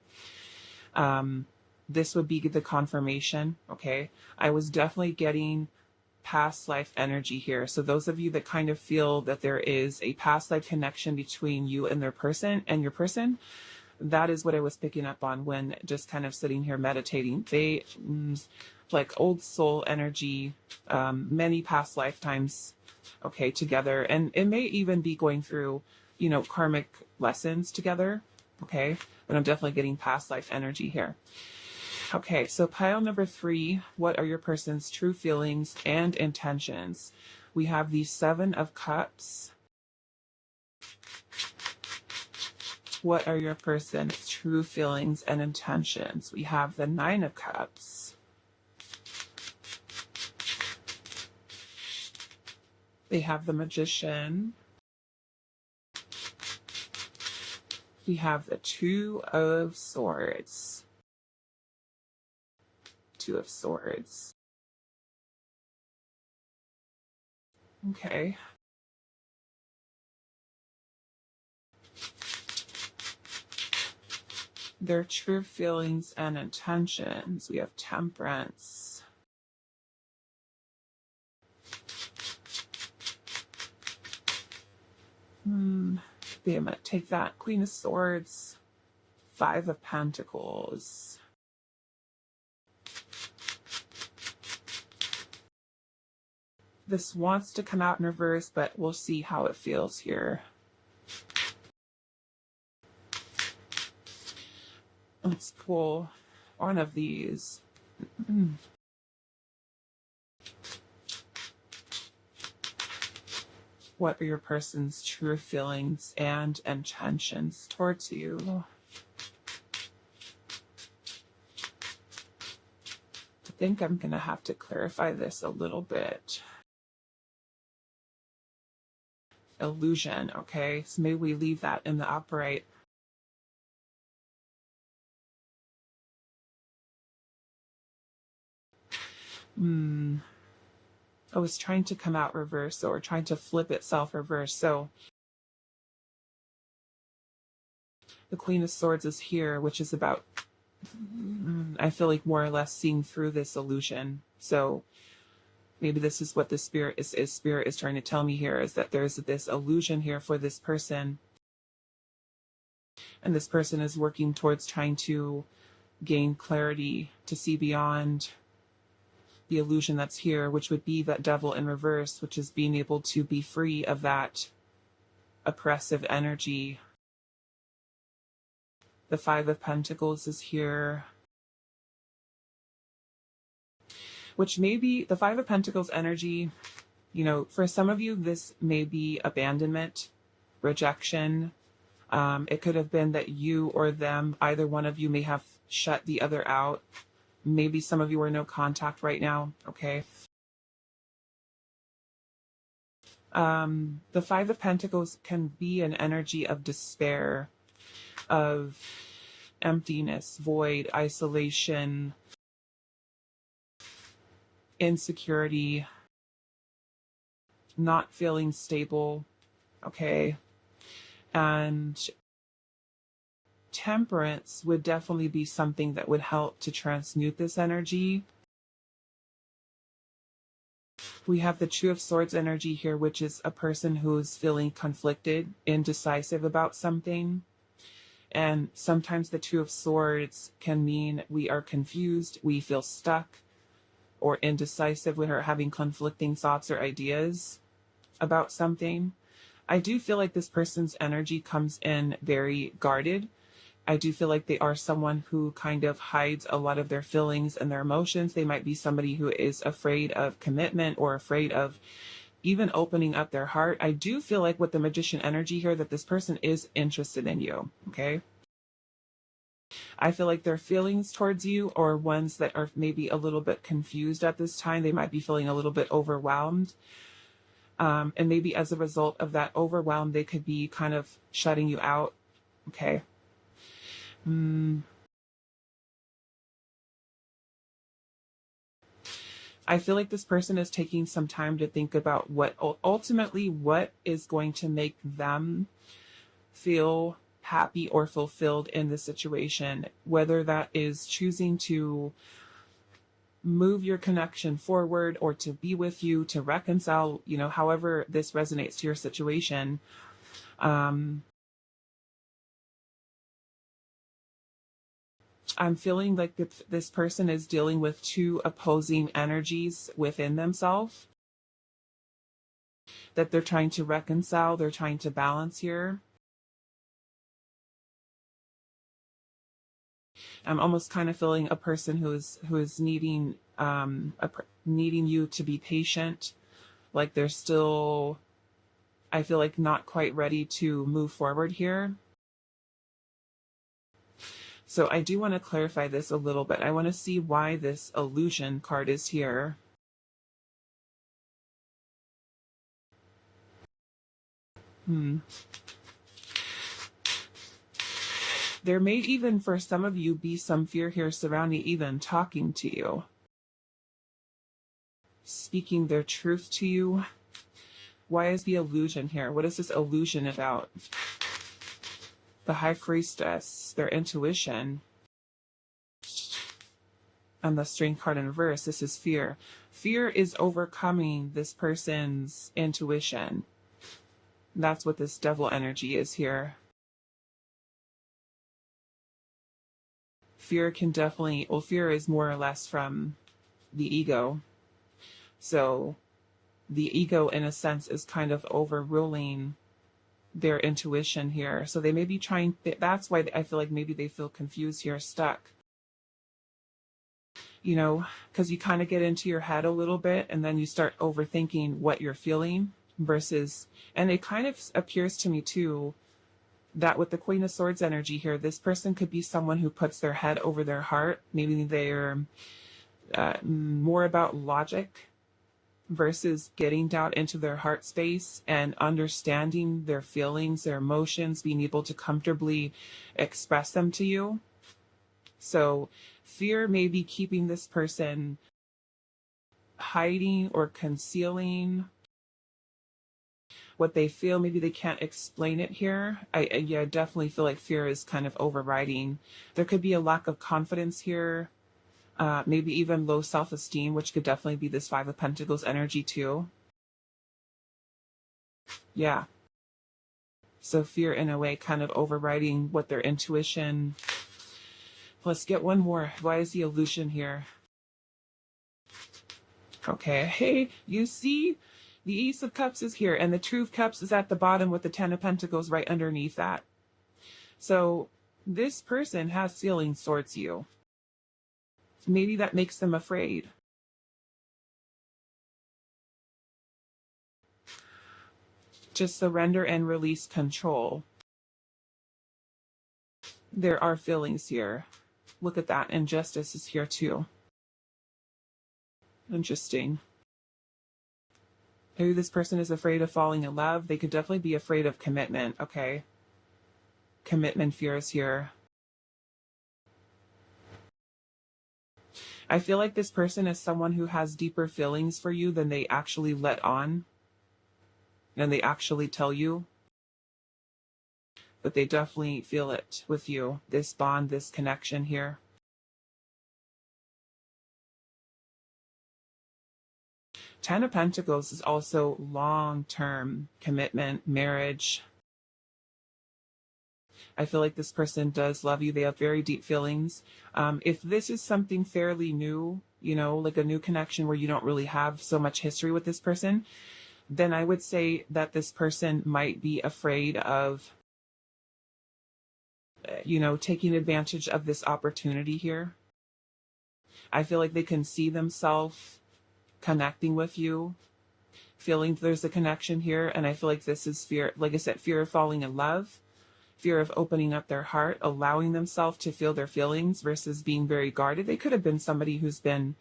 This would be the confirmation, okay? I was definitely getting past life energy here. So those of you that kind of feel that there is a past life connection between you and their person and your person, that is what I was picking up on when just kind of sitting here meditating. They, like old soul energy, many past lifetimes, okay, together. And it may even be going through, karmic lessons together, okay? But I'm definitely getting past life energy here. Okay, so pile number 3, what are your person's true feelings and intentions? We have the 7 of Cups. What are your person's true feelings and intentions? We have the 9 of Cups. They have the Magician. We have the 2 of Swords. 2 of Swords. Okay. Their true feelings and intentions. We have Temperance. They might take that. Queen of Swords. 5 of Pentacles. This wants to come out in reverse, but we'll see how it feels here. Let's pull one of these. What are your person's true feelings and intentions towards you? I think I'm going to have to clarify this a little bit. Illusion, okay? So maybe we leave that in the upright. I was trying to come out reverse, or trying to flip itself reverse. So the Queen of Swords is here, which is about, I feel like more or less seeing through this illusion. So maybe this is what the Spirit is trying to tell me here, is that there's this illusion here for this person. And this person is working towards trying to gain clarity, to see beyond the illusion that's here, which would be that Devil in reverse, which is being able to be free of that oppressive energy. The 5 of Pentacles is here, which may be the 5 of Pentacles energy. For some of you, this may be abandonment, rejection. It could have been that you or them, either one of you, may have shut the other out. Maybe some of you are no contact right now, okay? The 5 of Pentacles can be an energy of despair, of emptiness, void, isolation, insecurity, not feeling stable, okay? And Temperance would definitely be something that would help to transmute this energy. We have the 2 of Swords energy here, which is a person who's feeling conflicted, indecisive about something. And sometimes the 2 of Swords can mean we are confused, we feel stuck, or indecisive. We are having conflicting thoughts or ideas about something. I do feel like this person's energy comes in very guarded. I do feel like they are someone who kind of hides a lot of their feelings and their emotions. They might be somebody who is afraid of commitment, or afraid of even opening up their heart. I do feel like with the Magician energy here that this person is interested in you, okay? I feel like their feelings towards you are ones that are maybe a little bit confused at this time. They might be feeling a little bit overwhelmed. And maybe as a result of that overwhelm, they could be kind of shutting you out, okay? I feel like this person is taking some time to think about what ultimately what is going to make them feel happy or fulfilled in the situation, whether that is choosing to move your connection forward or to be with you, to reconcile, however this resonates to your situation. I'm feeling like this person is dealing with two opposing energies within themselves that they're trying to reconcile, they're trying to balance here. I'm almost kind of feeling a person who is needing needing you to be patient, like they're still, I feel like, not quite ready to move forward here. So I do want to clarify this a little bit. I want to see why this illusion card is here. There may even, for some of you, be some fear here surrounding even talking to you, speaking their truth to you. Why is the illusion here? What is this illusion about? The High Priestess, their intuition. And the Strength card in reverse, this is fear. Fear is overcoming this person's intuition. That's what this Devil energy is here. Fear can definitely, well, fear is more or less from the ego. So the ego, in a sense, is kind of overruling their intuition here. So they may be trying, that's why I feel like maybe they feel confused here, stuck. Because you kind of get into your head a little bit and then you start overthinking what you're feeling versus, and it kind of appears to me too, that with the Queen of Swords energy here, this person could be someone who puts their head over their heart. Maybe they're more about logic versus getting down into their heart space and understanding their feelings, their emotions, being able to comfortably express them to you. So fear may be keeping this person hiding or concealing what they feel. Maybe they can't explain it here. I definitely feel like fear is kind of overriding. There could be a lack of confidence here, maybe even low self-esteem, which could definitely be this Five of Pentacles energy too. Yeah. So fear, in a way, kind of overriding what their intuition. Let's get one more. Why is the illusion here? Okay, hey, you see? The Ace of Cups is here, and the Two of Cups is at the bottom with the Ten of Pentacles right underneath that. So this person has feelings towards you. Maybe that makes them afraid. Just surrender and release control. There are feelings here. Look at that, and justice is here too. Interesting. Maybe this person is afraid of falling in love. They could definitely be afraid of commitment, okay? Commitment fears here. I feel like this person is someone who has deeper feelings for you than they actually let on, and they actually tell you. But they definitely feel it with you, this bond, this connection here. Ten of Pentacles is also long-term commitment, marriage. I feel like this person does love you. They have very deep feelings. If this is something fairly new, like a new connection where you don't really have so much history with this person, then I would say that this person might be afraid of, taking advantage of this opportunity here. I feel like they can see themselves connecting with you, feeling there's a connection here. And I feel like this is fear, like I said, fear of falling in love, fear of opening up their heart, allowing themselves to feel their feelings versus being very guarded. They could have been somebody who's been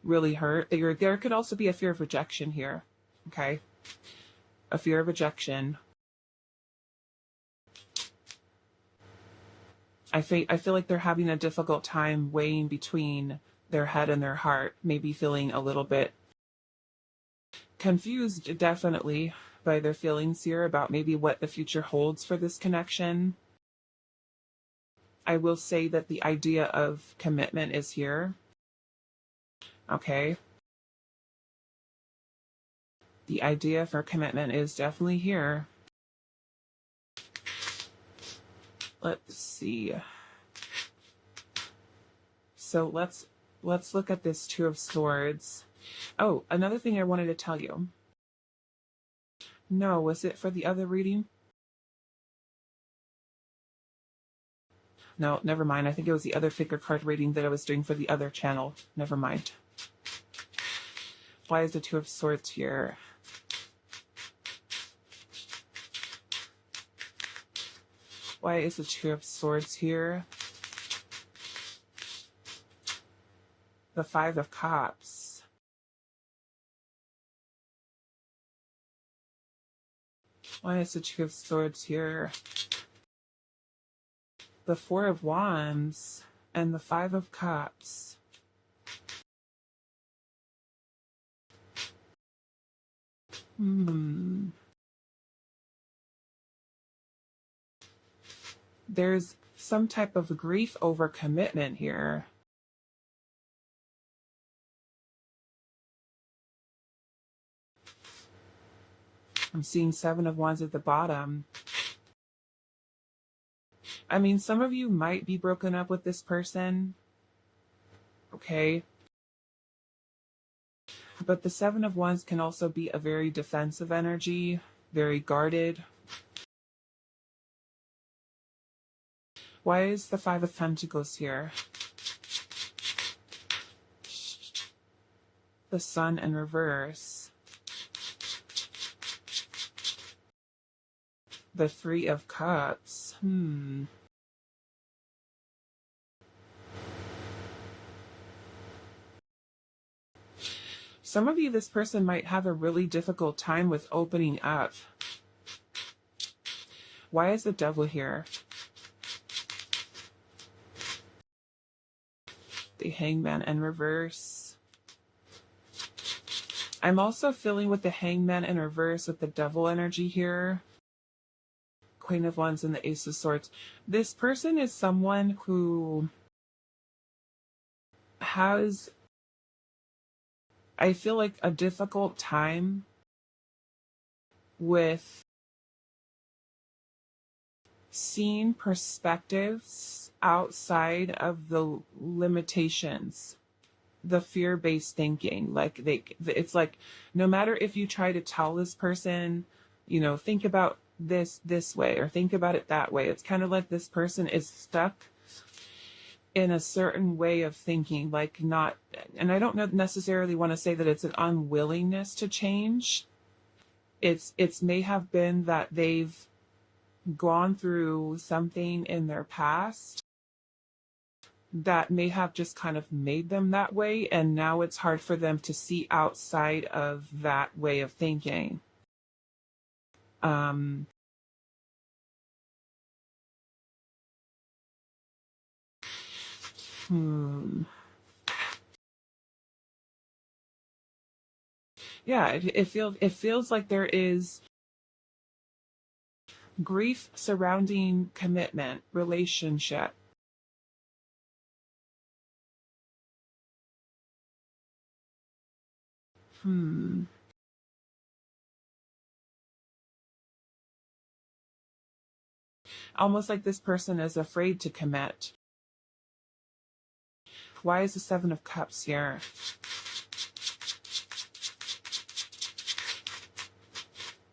really hurt. There could also be a fear of rejection here. Okay. A fear of rejection. I feel like they're having a difficult time weighing between their head and their heart, maybe feeling a little bit confused, definitely, by their feelings here about maybe what the future holds for this connection. I will say that the idea of commitment is here. Okay. The idea for commitment is definitely here. Let's see. So let's look at this Two of Swords. Oh, another thing I wanted to tell you. No, was it for the other reading? No, never mind. I think it was the other figure card reading that I was doing for the other channel. Never mind. Why is the Two of Swords here? Why is the Two of Swords here? The Five of Cups. Why is the Two of Swords here? The Four of Wands and the Five of Cups. There's some type of grief over commitment here. I'm seeing Seven of Wands at the bottom. I mean, some of you might be broken up with this person. Okay. But the Seven of Wands can also be a very defensive energy, very guarded. Why is the Five of Pentacles here? The Sun in reverse. The Three of Cups. Some of you, this person might have a really difficult time with opening up. Why is the Devil here? The Hangman in reverse. I'm also feeling with the Hangman in reverse with the Devil energy here. Queen of Wands and the Ace of Swords. This person is someone who has, I feel like, a difficult time with seeing perspectives outside of the limitations, the fear-based thinking. Like it's like no matter if you try to tell this person, you know, think about this way or think about it that way, it's kind of like this person is stuck in a certain way of thinking, like not, and I don't necessarily want to say that it's an unwillingness to change. It's may have been that they've gone through something in their past that may have just kind of made them that way, and now it's hard for them to see outside of that way of thinking. Yeah, it feels like there is grief surrounding commitment, relationship. Almost like this person is afraid to commit. Why is the Seven of Cups here?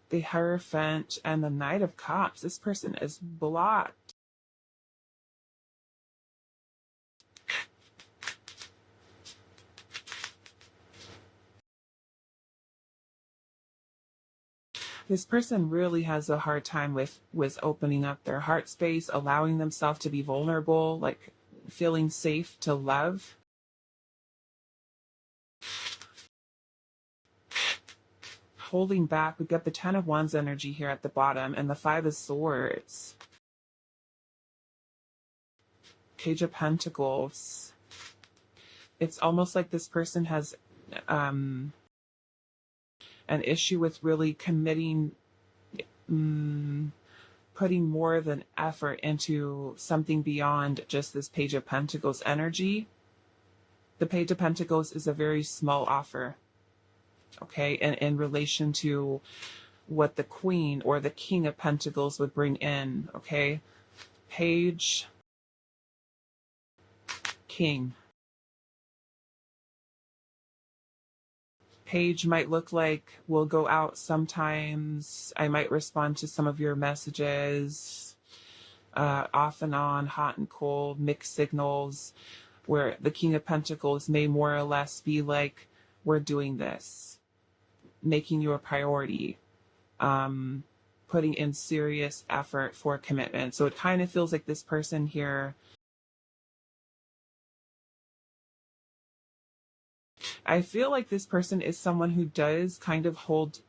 The Hierophant and the Knight of Cups. This person is blocked. This person really has a hard time with opening up their heart space, allowing themselves to be vulnerable, like feeling safe to love. Holding back. We've got the Ten of Wands energy here at the bottom and the Five of Swords. Page of Pentacles. it's almost like this person has an issue with really committing, putting more of an effort into something beyond just this Page of Pentacles energy. The Page of Pentacles is a very small offer, okay, and in relation to what the Queen or the King of Pentacles would bring in, okay? Page, King. Page might look like we'll go out sometimes. I might respond to some of your messages, off and on, hot and cold, mixed signals, where the King of Pentacles may more or less be like, we're doing this, making you a priority, putting in serious effort for commitment. So it kind of feels like this person here, I feel like this person is someone who does kind of hold,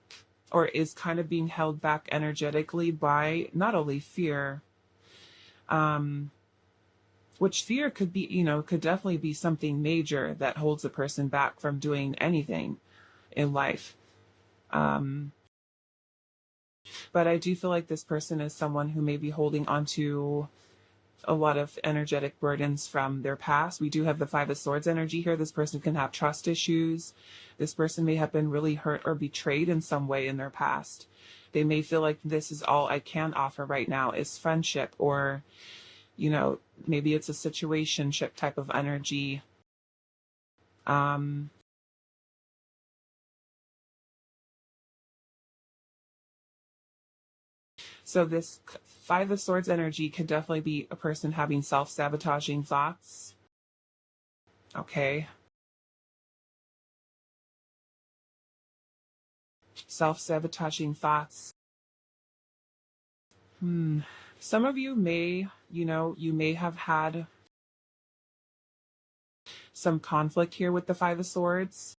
or is kind of being held back energetically by not only fear, which fear could be, could definitely be something major that holds a person back from doing anything in life. But I do feel like this person is someone who may be holding onto a lot of energetic burdens from their past. We do have the Five of Swords energy here. This person can have trust issues. This person may have been really hurt or betrayed in some way in their past. They may feel like this is all I can offer right now is friendship, or, maybe it's a situationship type of energy. So this Five of Swords energy could definitely be a person having self-sabotaging thoughts. Okay. Self-sabotaging thoughts. Some of you may, you may have had some conflict here with the Five of Swords.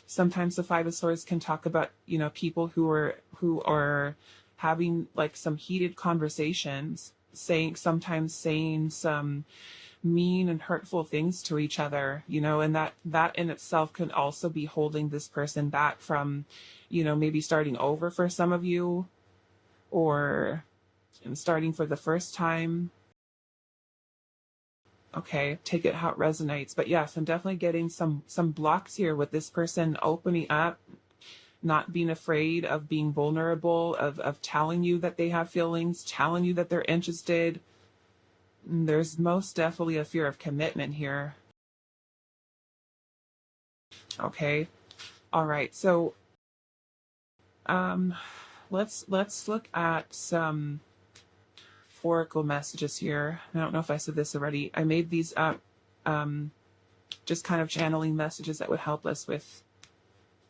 Sometimes the Five of Swords can talk about, people who are having like some heated conversations, sometimes saying some mean and hurtful things to each other, and that in itself can also be holding this person back from, maybe starting over for some of you, or starting for the first time. Okay, take it how it resonates. But yes, I'm definitely getting some blocks here with this person opening up, not being afraid of being vulnerable, of telling you that they have feelings, telling you that they're interested. There's most definitely a fear of commitment here. Okay. All right. So let's look at some oracle messages here. I don't know if I said this already. I made these up, just kind of channeling messages that would help us with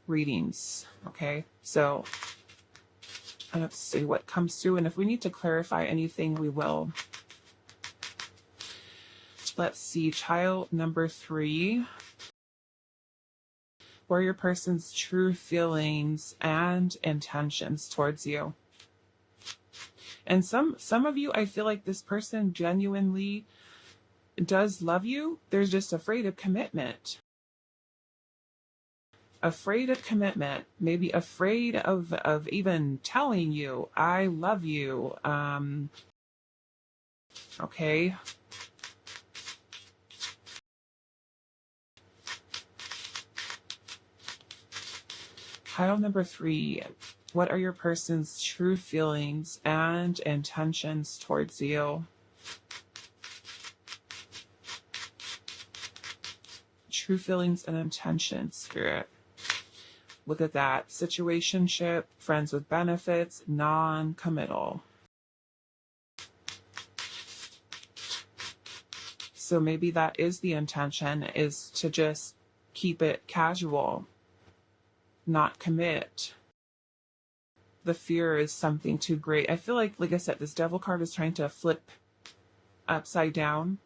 readings. Okay, so let's see what comes through, and if we need to clarify anything, we will. Let's see, child number 3. What are your person's true feelings and intentions towards you? And some of you, I feel like this person genuinely does love you. They're just afraid of commitment. Afraid of commitment. Maybe afraid of even telling you, I love you. Okay. Pile number 3. What are your person's true feelings and intentions towards you? True feelings and intentions, Spirit. Look at that. Situationship, friends with benefits, non-committal. So maybe that is the intention, is to just keep it casual, not commit. The fear is something too great. I feel like I said, this Devil card is trying to flip upside down.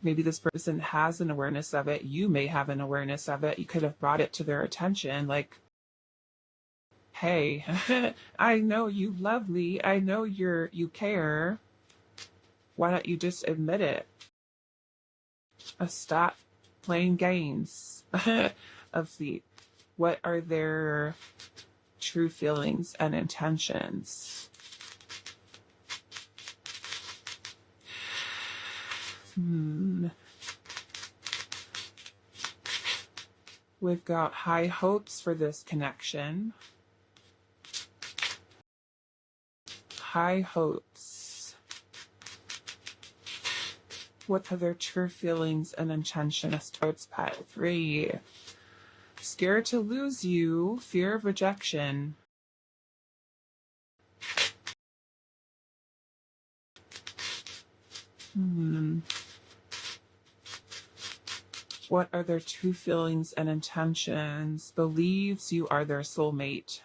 Maybe this person has an awareness of it. You may have an awareness of it. You could have brought it to their attention, like, hey, I know you love me. I know you care. Why don't you just admit it? Stop playing games of the what are their true feelings and intentions? We've got high hopes for this connection. High hopes. What are their true feelings and intentions towards pile 3? Scared to lose you, fear of rejection. What are their true feelings and intentions? Believes you are their soulmate.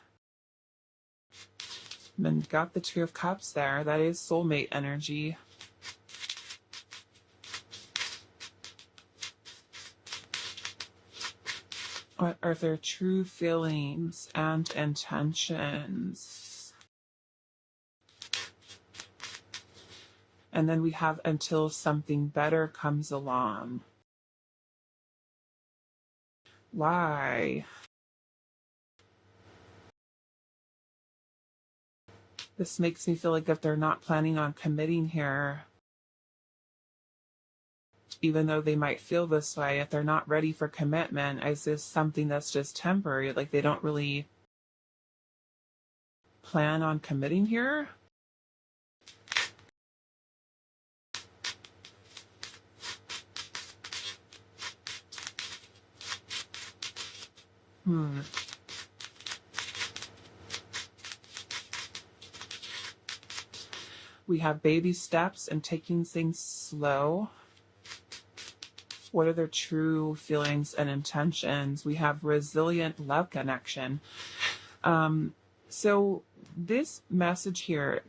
And got the Two of Cups there. That is soulmate energy. What are their true feelings and intentions? And then we have until something better comes along. Why? This makes me feel like if they're not planning on committing here, even though they might feel this way, if they're not ready for commitment, is this something that's just temporary? Like they don't really plan on committing here? We have baby steps and taking things slow. What are their true feelings and intentions? We have resilient love connection. So this message here,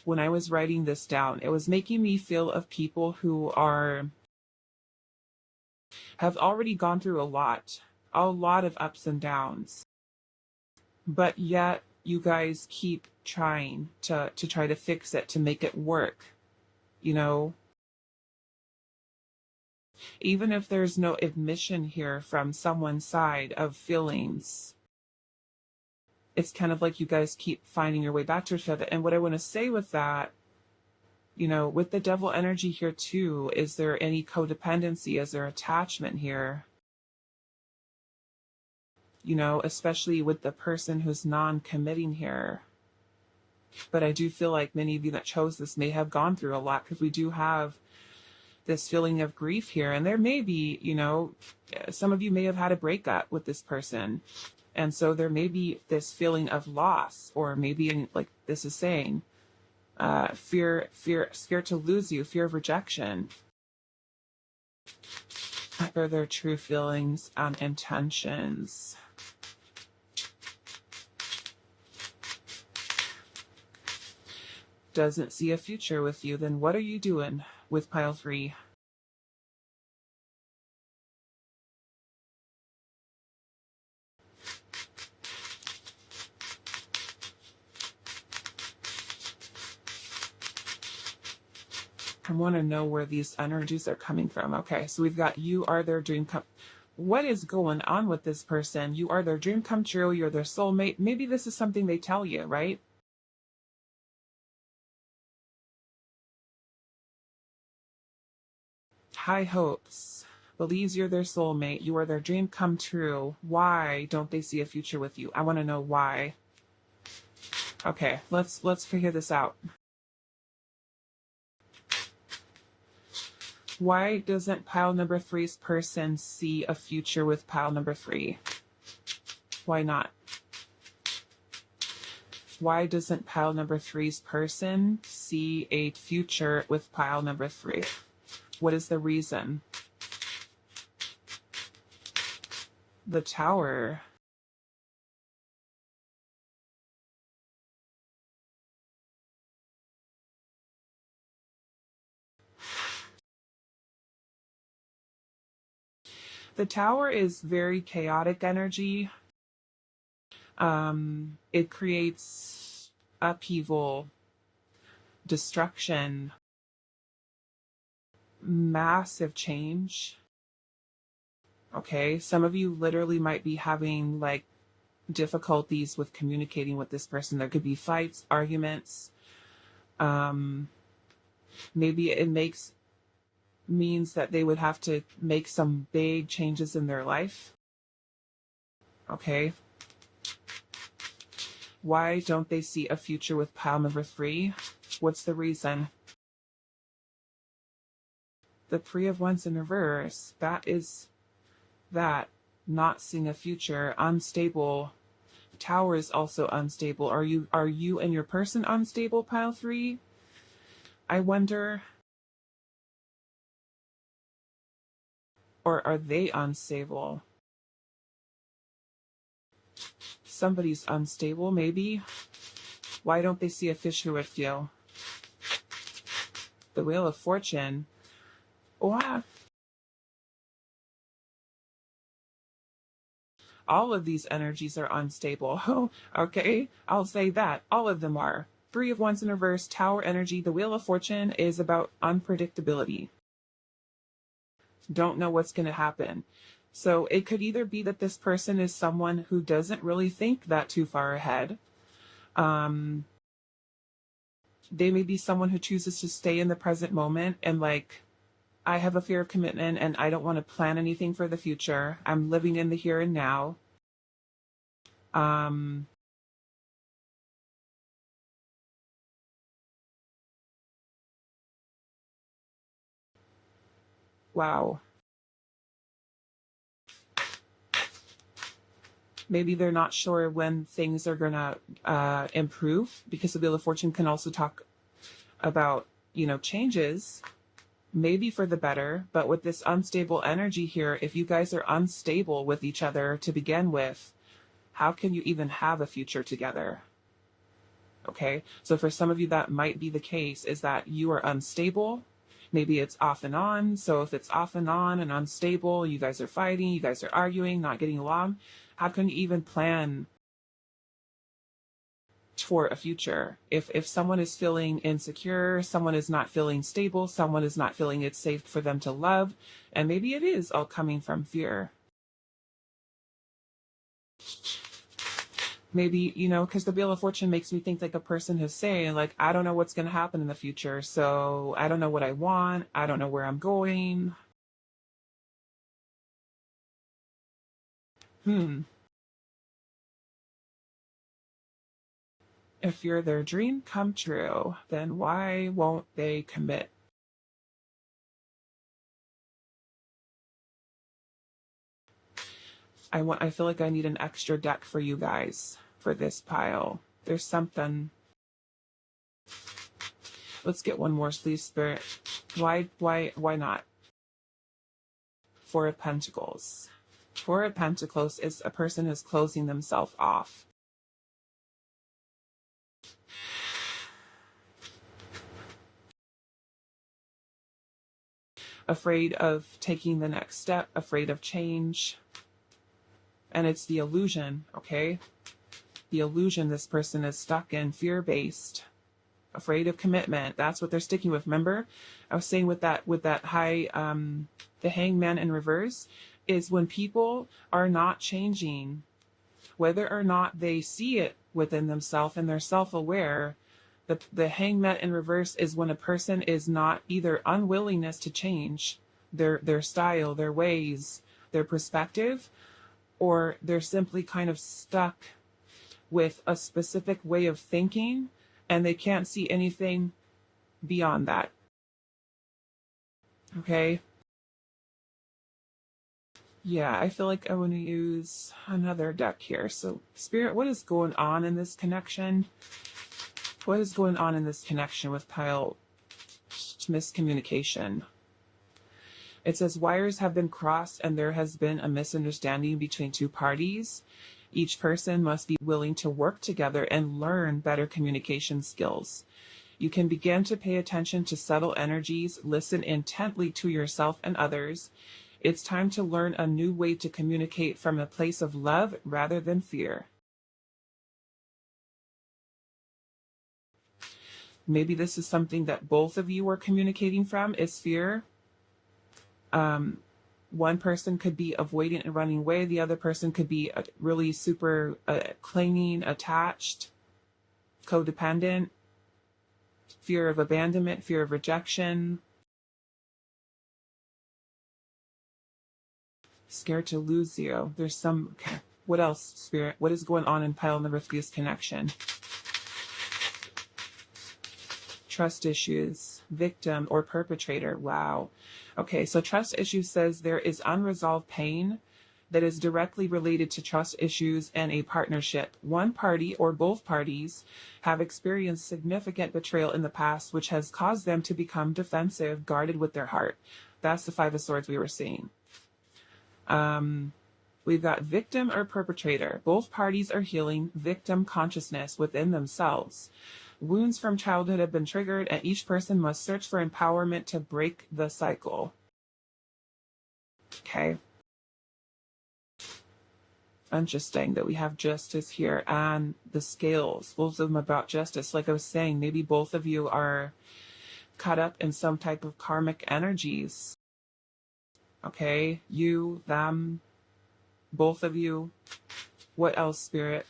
when I was writing this down, it was making me feel of people who have already gone through a lot of ups and downs, but yet you guys keep trying to try to fix it, to make it work, you know? Even if there's no admission here from someone's side of feelings, it's kind of like you guys keep finding your way back to each other. And what I want to say with that, you know, with the devil energy here too, is there any codependency? Is there attachment here? You know, especially with the person who's non-committing here. But I do feel like many of you that chose this may have gone through a lot, because we do have this feeling of grief here. And there may be, you know, some of you may have had a breakup with this person. And so there may be this feeling of loss, or maybe like this is saying, fear, scared to lose you, fear of rejection. What are their true feelings and intentions? Doesn't see a future with you, then what are you doing with pile 3? I want to know where these energies are coming from. Okay, so we've got you are their dream come. What is going on with this person? You are their dream come true. You're their soulmate. Maybe this is something they tell you, right? High hopes. Believes you're their soulmate. You are their dream come true. Why don't they see a future with you? I want to know why. Okay, let's figure this out. Why doesn't pile number 3's person see a future with pile number 3? Why not? Why doesn't pile number 3's person see a future with pile number 3? What is the reason? The Tower. The Tower is very chaotic energy. It creates upheaval, destruction. massive change. Okay, some of you literally might be having like difficulties with communicating with this person. There could be fights, arguments. Maybe it means that they would have to make some big changes in their life. Okay. Why don't they see a future with pile number 3? What's the reason? The Three of Wands in reverse. That is that. Not seeing a future. Unstable. Tower is also unstable. Are you and your person unstable, pile 3? I wonder. Or are they unstable? Somebody's unstable, maybe. Why don't they see a future with you? The Wheel of Fortune. Wow. All of these energies are unstable. Oh, okay, I'll say that. All of them are. Three of Wands in reverse, Tower energy. The Wheel of Fortune is about unpredictability. Don't know what's going to happen. So it could either be that this person is someone who doesn't really think that too far ahead. They may be someone who chooses to stay in the present moment and like, I have a fear of commitment and I don't want to plan anything for the future. I'm living in the here and now. Wow. Maybe they're not sure when things are gonna improve, because the Wheel of Fortune can also talk about, changes, maybe for the better. But with this unstable energy here, if you guys are unstable with each other to begin with, how can you even have a future together? Okay, so for some of you that might be the case, is that you are unstable. Maybe it's off and on. So if it's off and on and unstable, you guys are fighting, you guys are arguing, not getting along, how can you even plan for a future? If someone is feeling insecure, someone is not feeling stable, someone is not feeling it's safe for them to love, and maybe it is all coming from fear. Maybe, because the Wheel of Fortune makes me think like a person who's saying, like, I don't know what's going to happen in the future, so I don't know what I want, I don't know where I'm going. If you're their dream come true, then why won't they commit? I feel like I need an extra deck for you guys for this pile. There's something. Let's get one more, please, Spirit. Why not? Four of Pentacles. Four of Pentacles is a person who's closing themselves off. Afraid of taking the next step, afraid of change. And it's the illusion, okay? The illusion this person is stuck in, fear-based, afraid of commitment. That's what they're sticking with. Remember, I was saying with that high, the Hangman in reverse, is when people are not changing, whether or not they see it within themselves and they're self-aware. The Hangman in reverse is when a person is not either unwillingness to change their style, their ways, their perspective, or they're simply kind of stuck with a specific way of thinking and they can't see anything beyond that. Okay? Yeah, I feel like I want to use another deck here. So, Spirit, what is going on in this connection? What is going on in this connection with pile miscommunication? It says wires have been crossed and there has been a misunderstanding between two parties. Each person must be willing to work together and learn better communication skills. You can begin to pay attention to subtle energies, listen intently to yourself and others. It's time to learn a new way to communicate from a place of love rather than fear. Maybe this is something that both of you are communicating from, is fear. One person could be avoidant and running away. The other person could be really super clinging, attached, codependent, fear of abandonment, fear of rejection, scared to lose you. There's some, what else, Spirit? What is going on in pile number 3's connection? Trust issues, victim or perpetrator. Wow. Okay, so trust issues says there is unresolved pain that is directly related to trust issues and a partnership. One party or both parties have experienced significant betrayal in the past, which has caused them to become defensive, guarded with their heart. That's the 5 of Swords we were seeing. We've got victim or perpetrator. Both parties are healing victim consciousness within themselves. Wounds from childhood have been triggered, and each person must search for empowerment to break the cycle. Okay. Interesting that we have justice here and the scales. Both of them about justice. Like I was saying, maybe both of you are caught up in some type of karmic energies. Okay. You, them, both of you. What else, Spirit?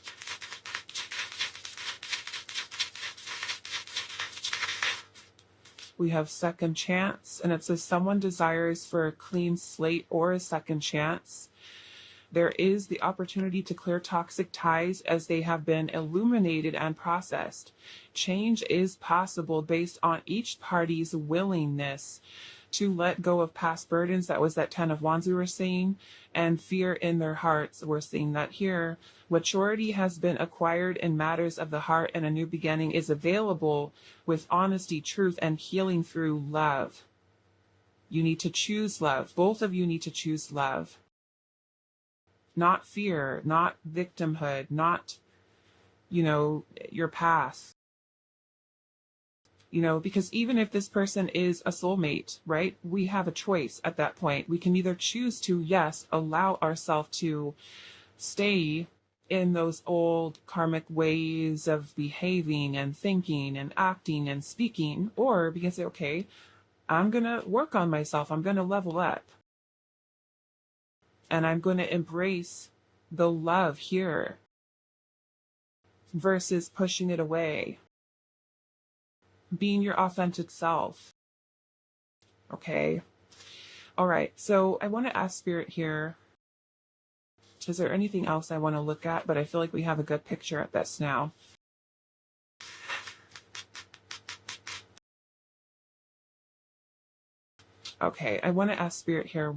We have second chance, and it says someone desires for a clean slate or a second chance. There is the opportunity to clear toxic ties as they have been illuminated and processed. Change is possible based on each party's willingness to let go of past burdens. That was that 10 of Wands we were seeing, and fear in their hearts. We're seeing that here. Maturity has been acquired in matters of the heart, and a new beginning is available with honesty, truth, and healing through love. You need to choose love. Both of you need to choose love. Not fear, not victimhood, not, your past. Because even if this person is a soulmate, right, we have a choice at that point. We can either choose to, yes, allow ourselves to stay in those old karmic ways of behaving and thinking and acting and speaking, or we can say, okay, I'm going to work on myself. I'm going to level up. And I'm going to embrace the love here versus pushing it away. Being your authentic self. Okay. All right. So I want to ask Spirit here, is there anything else I want to look at? But I feel like we have a good picture at this now. Okay. I want to ask Spirit here,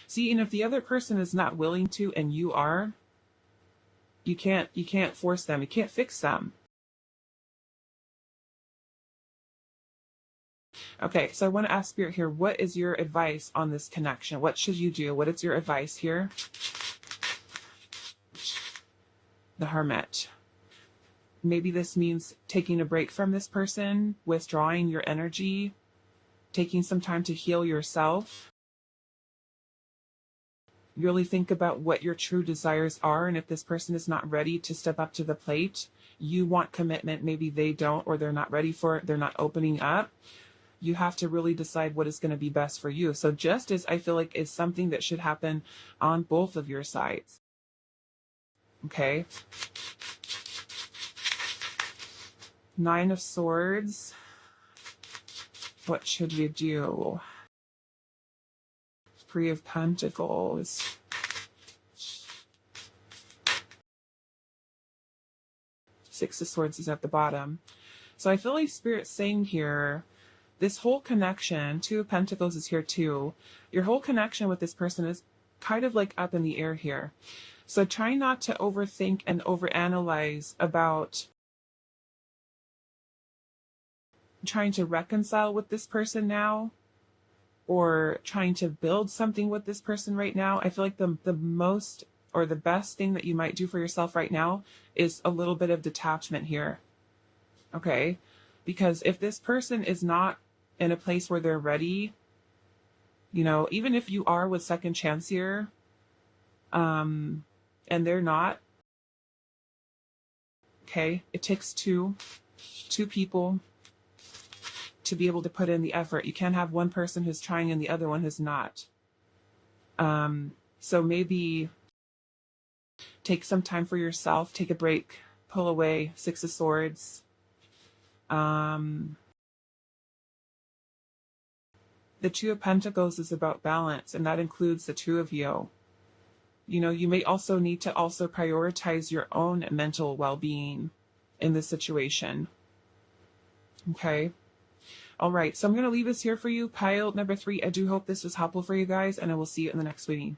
see, and if the other person is not willing to, and you are, you can't force them. You can't fix them. Okay, so I want to ask Spirit here, what is your advice on this connection? What should you do? What is your advice here? The Hermit. Maybe this means taking a break from this person, withdrawing your energy, taking some time to heal yourself. Really think about what your true desires are, and if this person is not ready to step up to the plate, you want commitment, maybe they don't, or they're not ready for it, they're not opening up. You have to really decide what is going to be best for you. So justice, I feel like, is something that should happen on both of your sides. Okay. 9 of Swords. What should we do? 3 of Pentacles. Six of Swords is at the bottom. So I feel like Spirit's saying here, this whole connection, 2 of Pentacles is here too. Your whole connection with this person is kind of like up in the air here. So try not to overthink and overanalyze about trying to reconcile with this person now, or trying to build something with this person right now. I feel like the most or the best thing that you might do for yourself right now is a little bit of detachment here. Okay? Because if this person is not in a place where they're ready, even if you are with second chance here, and they're not, okay, it takes two people to be able to put in the effort. You can't have one person who's trying and the other one who's not. So maybe take some time for yourself, take a break, pull away. Six of Swords. The Two of Pentacles is about balance, and that includes the two of you. You know, you may also need to also prioritize your own mental well-being in this situation. Okay. All right. So I'm going to leave this here for you. Pile number 3. I do hope this was helpful for you guys, and I will see you in the next reading.